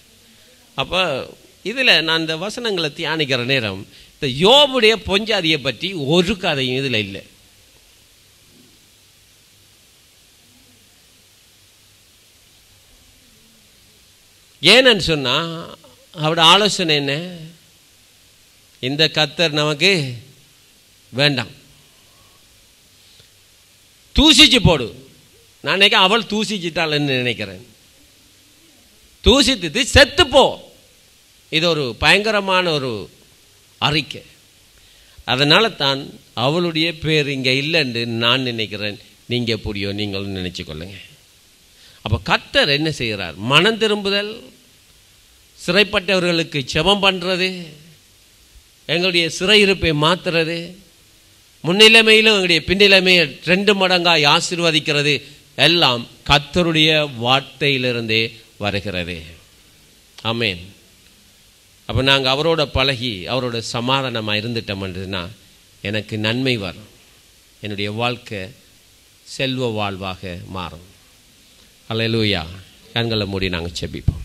அப்போ இதில் நான் இந்த வசனங்களை தியானிக்கிற நேரம் இந்த யோபுடைய பொஞ்சாதியை பற்றி ஒரு கதையும் இதில் இல்லை. ஏன்னு சொன்னால் அவரோட ஆலோசனை என்ன? இந்த கர்த்தர் நமக்கு வேண்டாம், தூசிச்சு போடு. நான் நினைக்கிறேன் அவள் தூசிச்சிட்டாள்னு நினைக்கிறேன். தூசித்து செத்துப்போ. இது ஒரு பயங்கரமான ஒரு அறிக்கை. அதனால தான் அவளுடைய பேர் இங்கே இல்லைன்னு நான் நினைக்கிறேன். நீங்கள் எப்படியோ நீங்களும் நினைச்சு கொள்ளுங்க. அப்போ கர்த்தர் என்ன செய்கிறார்? மனம் திரும்புதல், சிறைப்பட்டவர்களுக்கு ஜெபம் பண்ணுறது, எங்களுடைய சிறையிருப்பை மாற்றுறது, முன்னிலைமையிலும் எங்களுடைய பின்னிலைமையை 2 மடங்காய் ஆசீர்வதிக்கிறது எல்லாம் கர்த்தருடைய வார்த்தையிலிருந்தே வருகிறது. ஆமென். அப்போ நாங்கள் அவரோட பழகி அவரோட சமாதானமாக இருந்துட்டோம்ன்றதுன்னா எனக்கு நன்மை வரும். என்னுடைய வாழ்க்கை செல்வ வாழ்வாக மாறும். அல்லேலூயா. கண்களை மூடி நாங்கள் ஜெபிப்போம்.